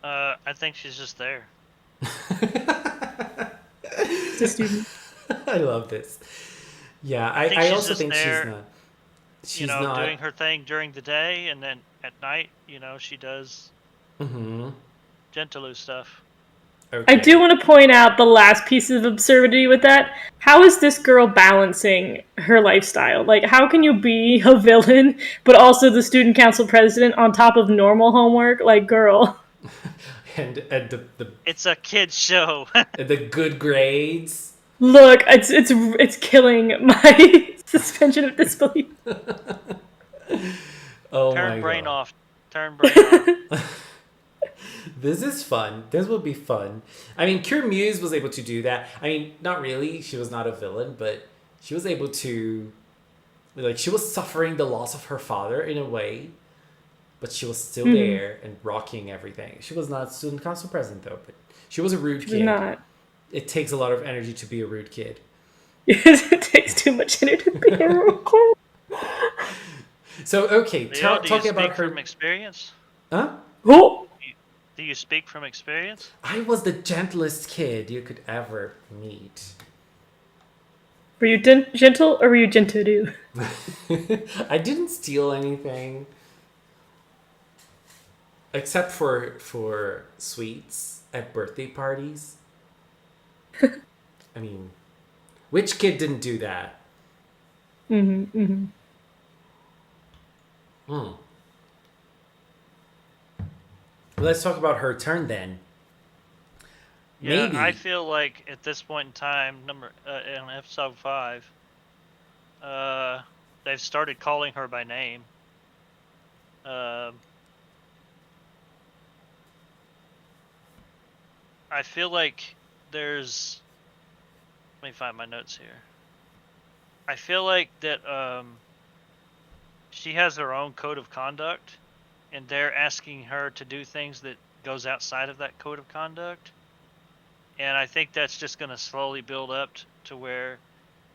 I think she's just there. It's a student. I love this. Yeah, I I also think there, she's not doing her thing during the day, and then at night, she does Gentlu stuff. Okay. I do want to point out the last piece of absurdity with that. How is this girl balancing her lifestyle? Like, how can you be a villain, but also the student council president on top of normal homework? Like, girl. and the It's a kid's show. the good grades. Look, it's killing my suspension of disbelief. Oh Turn my brain god. off. Turn brain off. This is fun. This will be fun. I mean, Cure Muse was able to do that. I mean, not really. She was not a villain, but she was able to... Like, she was suffering the loss of her father in a way, but she was still there and rocking everything. She was not student council president, though, but she was a rude kid. She's not. It takes a lot of energy to be a rude kid. Yes, it takes too much energy to be a rude kid. So, okay, Leo, do you talking speak about her... from experience? Huh? Oh! Do you speak from experience? I was the gentlest kid you could ever meet. Were you gentle or were you gentle? I didn't steal anything. Except for sweets at birthday parties. I mean, which kid didn't do that? Let's talk about her turn then. Yeah, Maybe. I feel like at this point in time, in episode 5, they've started calling her by name. I feel like there's. Let me find my notes here. I feel like that she has her own code of conduct, and they're asking her to do things that goes outside of that code of conduct. And I think that's just going to slowly build up to where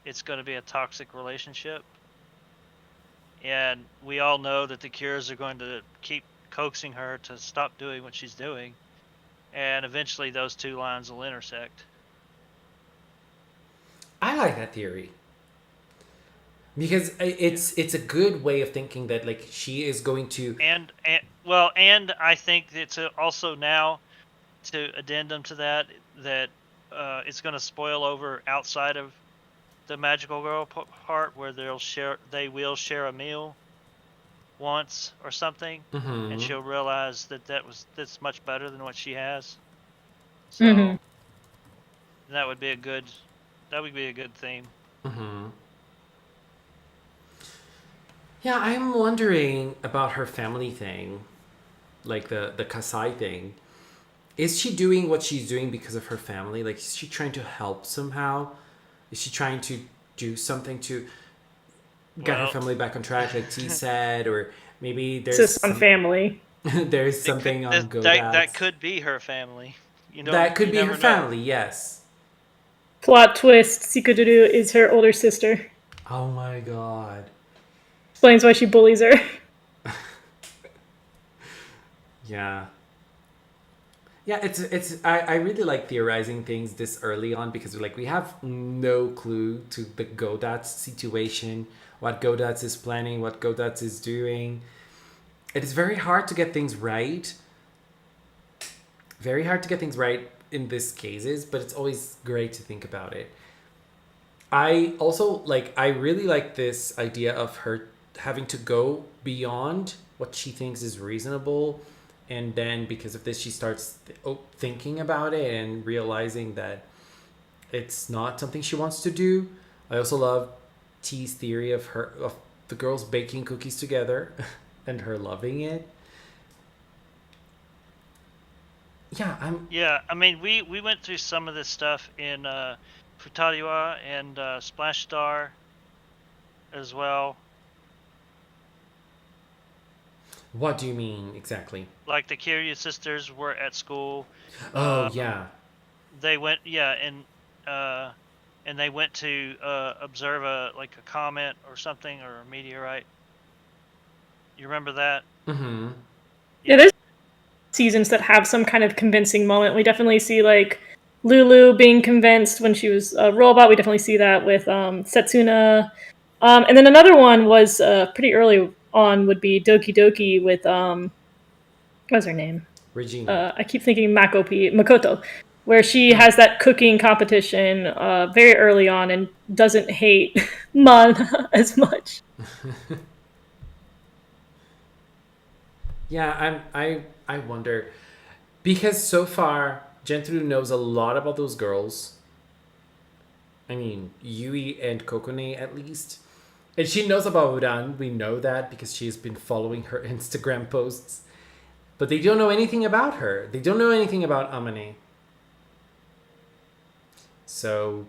it's going to be a toxic relationship. And we all know that the Cures are going to keep coaxing her to stop doing what she's doing. And eventually those two lines will intersect. I like that theory. Because it's a good way of thinking that like she is going to And I think it's also now to addendum to that it's going to spoil over outside of the magical girl part where they will share a meal once or something, and she'll realize that's much better than what she has. So that would be a good theme. Yeah, I'm wondering about her family thing, like the Kasai thing. Is she doing what she's doing because of her family? Like, is she trying to help somehow? Is she trying to do something to get her family back on track, like T said, or maybe there's Just on family. there's something on Godats. That could be her family. That could be her know. family. Yes. Plot twist: Sikuduru is her older sister. Oh my god. Explains why she bullies her. Yeah. Yeah, I really like theorizing things this early on because like we have no clue to the Godats situation, what Godats is planning, what Godats is doing. It is very hard to get things right. Very hard to get things right in these cases, but it's always great to think about it. I also I really like this idea of her having to go beyond what she thinks is reasonable, and then because of this she starts thinking about it and realizing that it's not something she wants to do. I also love T's theory of the girls baking cookies together and her loving it. Yeah, I mean, we went through some of this stuff in Futariwa and Splash Star as well. What do you mean exactly? Like the Kiryu sisters were at school. Oh yeah. They went and they went to observe a comet or something, or a meteorite. You remember that? Mm-hmm. Yeah, there's seasons that have some kind of convincing moment. We definitely see Lulu being convinced when she was a robot. We definitely see that with Setsuna. And then another one was pretty early on would be Doki Doki with what's her name? Regina. I keep thinking Makoto, where she has that cooking competition very early on and doesn't hate Man as much. Yeah, I wonder because so far Gentru knows a lot about those girls. I mean, Yui and Kokone at least. And she knows about Uran. We know that because she's been following her Instagram posts. But they don't know anything about her. They don't know anything about Amane. So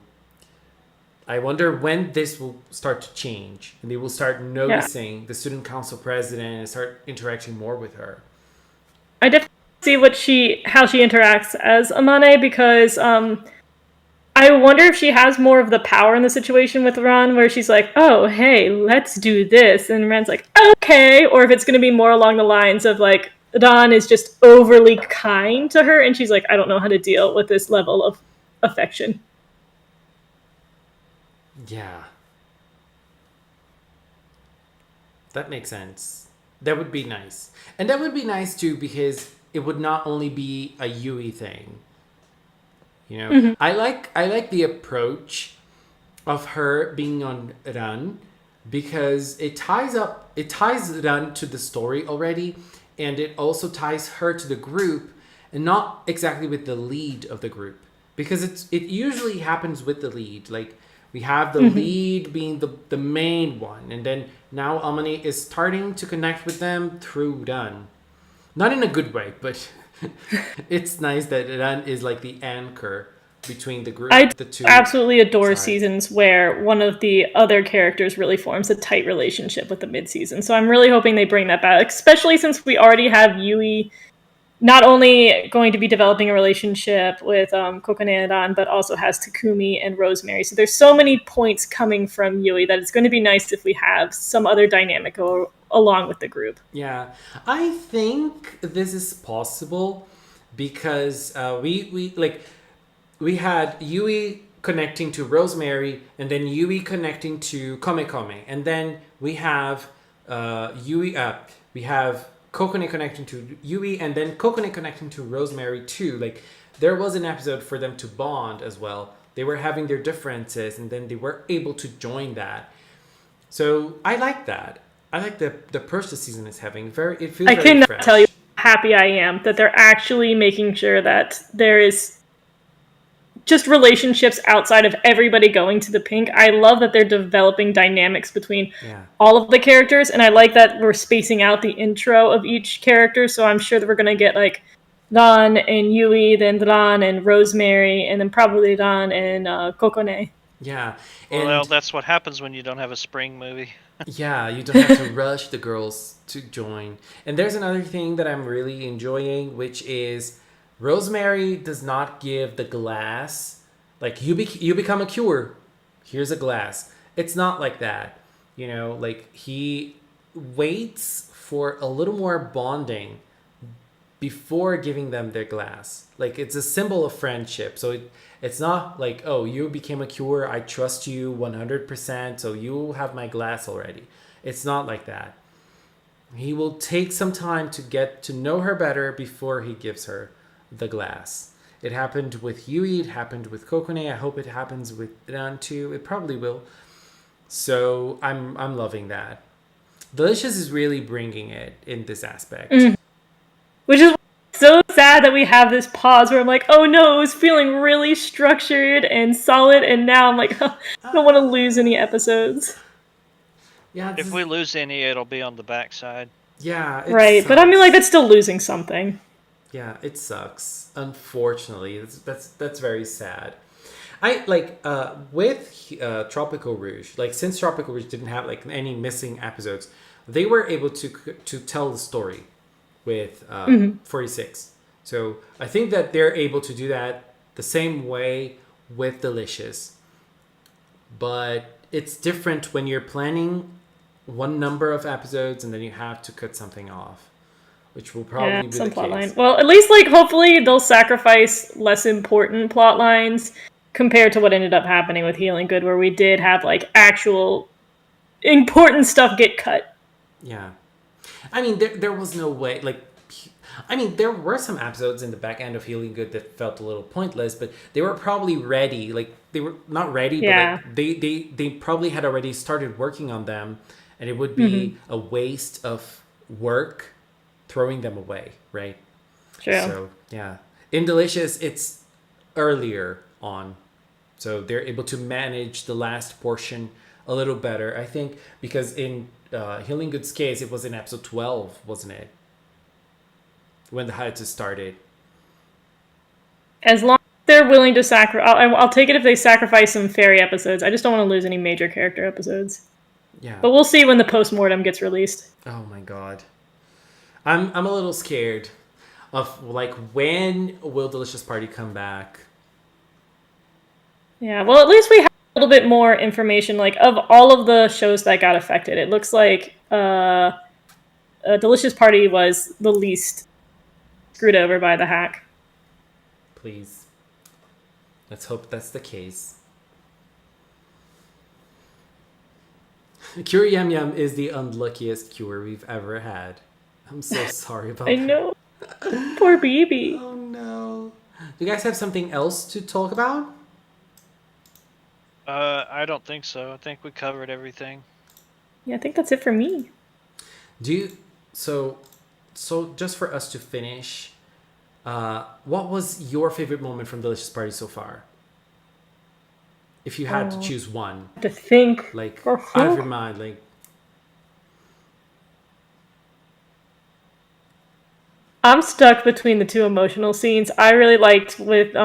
I wonder when this will start to change. And they will start noticing the student council president and start interacting more with her. I definitely see how she interacts as Amane because I wonder if she has more of the power in the situation with Ran, where she's like, oh, hey, let's do this. And Ran's like, okay. Or if it's going to be more along the lines of Ran is just overly kind to her, and she's like, I don't know how to deal with this level of affection. Yeah. That makes sense. That would be nice. And that would be nice too because it would not only be a Yui thing. You know, I like the approach of her being on Ran, because it ties Ran to the story already, and it also ties her to the group, and not exactly with the lead of the group, because it usually happens with the lead. Like we have the lead being the main one, and then now Amane is starting to connect with them through Ran. Not in a good way, but it's nice that Ran is like the anchor between the group, I the two absolutely adore sides. seasons where one of the other characters really forms a tight relationship with the mid-season. So I'm really hoping they bring that back, especially since we already have Yui not only going to be developing a relationship with Kokone and Ran, but also has Takumi and Rosemary. So there's so many points coming from Yui that it's going to be nice if we have some other dynamic along with the group. Yeah, I think this is possible because we had Yui connecting to Rosemary, and then Yui connecting to Komekome, and then we have we have Kokone connecting to Yui, and then Kokone connecting to Rosemary too. Like there was an episode for them to bond as well. They were having their differences, and then they were able to join that. So I like that. I like the approach the season is having. It feels I very cannot fresh. tell you how happy I am that they're actually making sure that there is just relationships outside of everybody going to the pink. I love that they're developing dynamics between all of the characters, and I like that we're spacing out the intro of each character, so I'm sure that we're going to get like Ran and Yui, then Ran and Rosemary, and then probably Ran and Kokone. Yeah, and Well, that's what happens when you don't have a spring movie. yeah, you don't have to rush the girls to join. And there's another thing that I'm really enjoying, which is Rosemary does not give the glass like you become a cure. Here's a glass. It's not like that. You know, like he waits for a little more bonding before giving them their glass. Like it's a symbol of friendship. So it's not like, oh, you became a cure, I trust you 100%, so you have my glass already. It's not like that. He will take some time to get to know her better before he gives her the glass. It happened with Yui, it happened with Kokone. I hope it happens with Ran too. It probably will. So I'm loving that. Delicious is really bringing it in this aspect. Which is so sad that we have this pause where I'm like, oh no, it was feeling really structured and solid, and now I'm like, I don't want to lose any episodes. Yeah. If we lose any, it'll be on the backside. Yeah. Right, but I mean, like, that's still losing something. Yeah, it sucks. Unfortunately, that's very sad. I like with Tropical-Rouge. Like since Tropical-Rouge didn't have like any missing episodes, they were able to tell the story with 46. So I think that they're able to do that the same way with Delicious. But it's different when you're planning one number of episodes and then you have to cut something off, which will probably be some the plot case. line. Well, at least like hopefully they'll sacrifice less important plot lines compared to what ended up happening with Healing Good, where we did have like actual important stuff get cut. Yeah. I mean, there was no way, like, I mean, there were some episodes in the back end of Healing Good that felt a little pointless, but they were probably ready. Like, they were not ready, but like, they probably had already started working on them, and it would be a waste of work throwing them away, right? True. So, yeah. In Delicious, it's earlier on, so they're able to manage the last portion a little better, I think, because in Healing Good's case, it was in episode 12, wasn't it? When the hiatus started. As long as they're willing to sacrifice, I'll take it if they sacrifice some fairy episodes. I just don't want to lose any major character episodes. Yeah. But we'll see when the postmortem gets released. Oh my god. I'm a little scared of like when will Delicious Party come back? Yeah, well, at least we have a little bit more information. Like of all of the shows that got affected, it looks like Delicious Party was the least screwed over by the hack. Please. Let's hope that's the case. Cure Yum Yum is the unluckiest cure we've ever had. I'm so sorry about that. I know. Poor baby. Oh no. Do you guys have something else to talk about? I don't think so. I think we covered everything. Yeah, I think that's it for me. Do you so just for us to finish, what was your favorite moment from Delicious Party so far? If you had to choose one, To think. like Or out of your mind, like I'm stuck between the two emotional scenes. I really liked with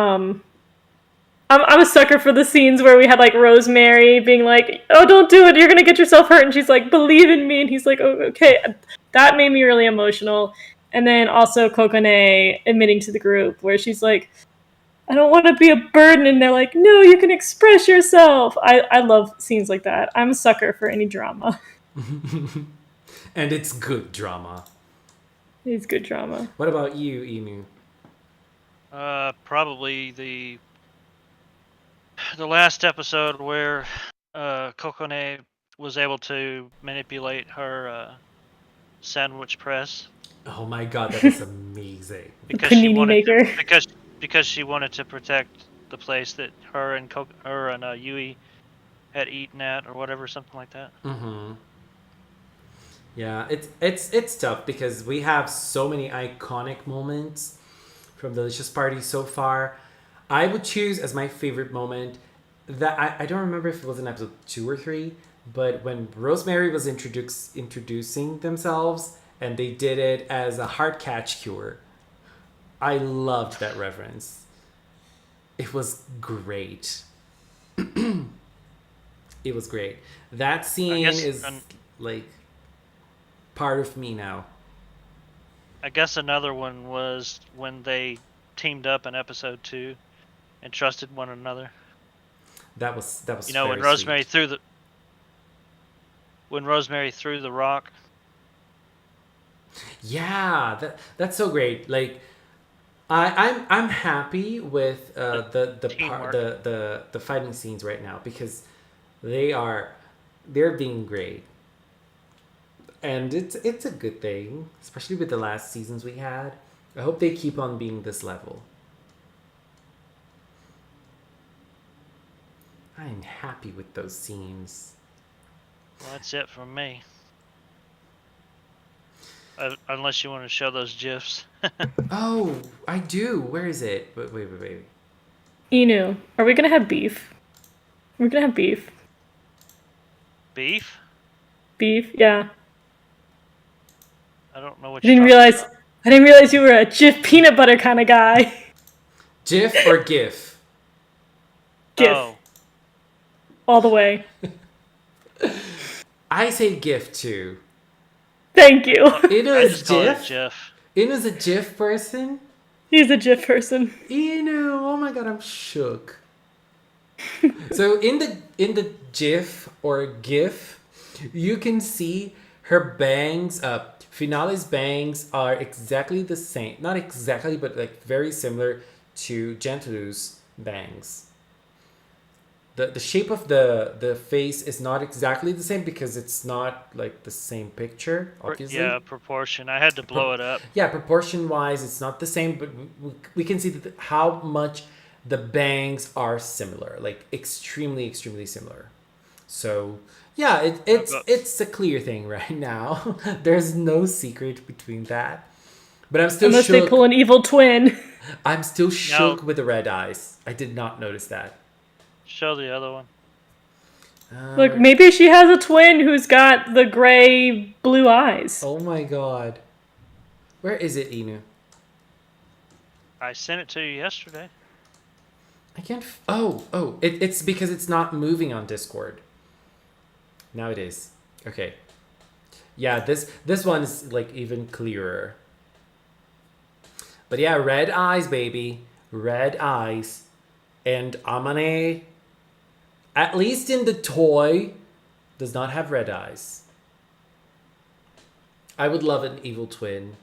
I'm a sucker for the scenes where we had like Rosemary being like, "Oh, don't do it! You're gonna get yourself hurt," and she's like, "Believe in me," and he's like, "Oh, okay." That made me really emotional. And then also Kokone admitting to the group where she's like, "I don't want to be a burden," and they're like, "No, you can express yourself." I love scenes like that. I'm a sucker for any drama. and it's good drama. It's good drama. What about you, Inu? Probably the last episode where Kokone was able to manipulate her sandwich press Oh my god, that was amazing. because she Panini wanted maker. because she wanted to protect the place that her and Yui had eaten at or whatever, something like that. Mm-hmm. Yeah, it's tough because we have so many iconic moments from Delicious Party so far. I would choose as my favorite moment that I don't remember if it was in episode 2 or 3, but when Rosemary was introducing themselves and they did it as a heart catch cure. I loved that reference. It was great. It was great. That scene is like part of me now. I guess another one was when they teamed up in episode 2 and trusted one another. That was when Rosemary threw the rock. Yeah, that's so great. Like I'm happy with the fighting scenes right now because they're being great. And it's a good thing, especially with the last seasons we had. I hope they keep on being this level. I'm happy with those scenes. Well, that's it from me. Unless you want to show those GIFs. Oh, I do. Where is it? Wait. Inu, are we gonna have beef? We're gonna have beef. Beef? Beef, yeah. I don't know what I didn't realize you were a Jif peanut butter kind of guy. Jif or GIF? GIF. Oh. All the way. I say GIF too. Thank you. Inu is GIF? Inu's a GIF person? He's a GIF person. Inu, oh my god, I'm shook. So in the GIF or GIF, you can see her bangs. Finale's bangs are exactly the same. Not exactly, but like very similar to Gentle's bangs. The shape of the face is not exactly the same because it's not like the same picture, obviously. Yeah, proportion. I had to blow it up. Yeah, proportion wise, it's not the same, but we can see how much the bangs are similar, like extremely similar. So yeah, it's a clear thing right now. There's no secret between that. But I'm still unless shook. they pull an evil twin. I'm still shook with the red eyes. I did not notice that. Show the other one. Look, maybe she has a twin who's got the gray blue eyes. Oh my god. Where is it, Inu? I sent it to you yesterday. I can't. It's because it's not moving on Discord. Now it is. Okay. Yeah, this one is like even clearer. But yeah, red eyes, baby. Red eyes. And Amane, at least in the toy, does not have red eyes. I would love an evil twin.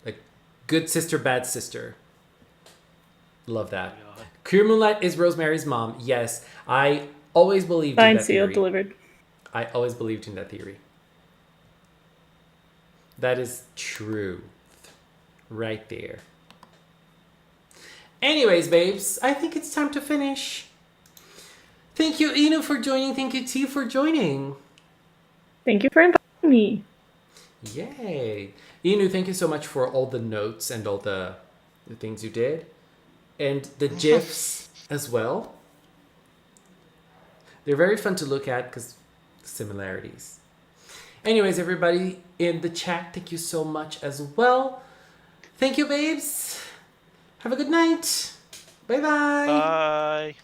Like, good sister, bad sister. Love that. Clear Moonlight is Rosemary's mom. Yes, I always believed in that sealed, theory. delivered. I always believed in that theory. That is true. Right there. Anyways, babes, I think it's time to finish. Thank you, Inu, for joining. Thank you, T, for joining. Thank you for inviting me. Yay! Inu, thank you so much for all the notes and all the things you did. And the GIFs as well. They're very fun to look at because similarities. Anyways, everybody in the chat, thank you so much as well. Thank you, babes. Have a good night. Bye-bye. Bye.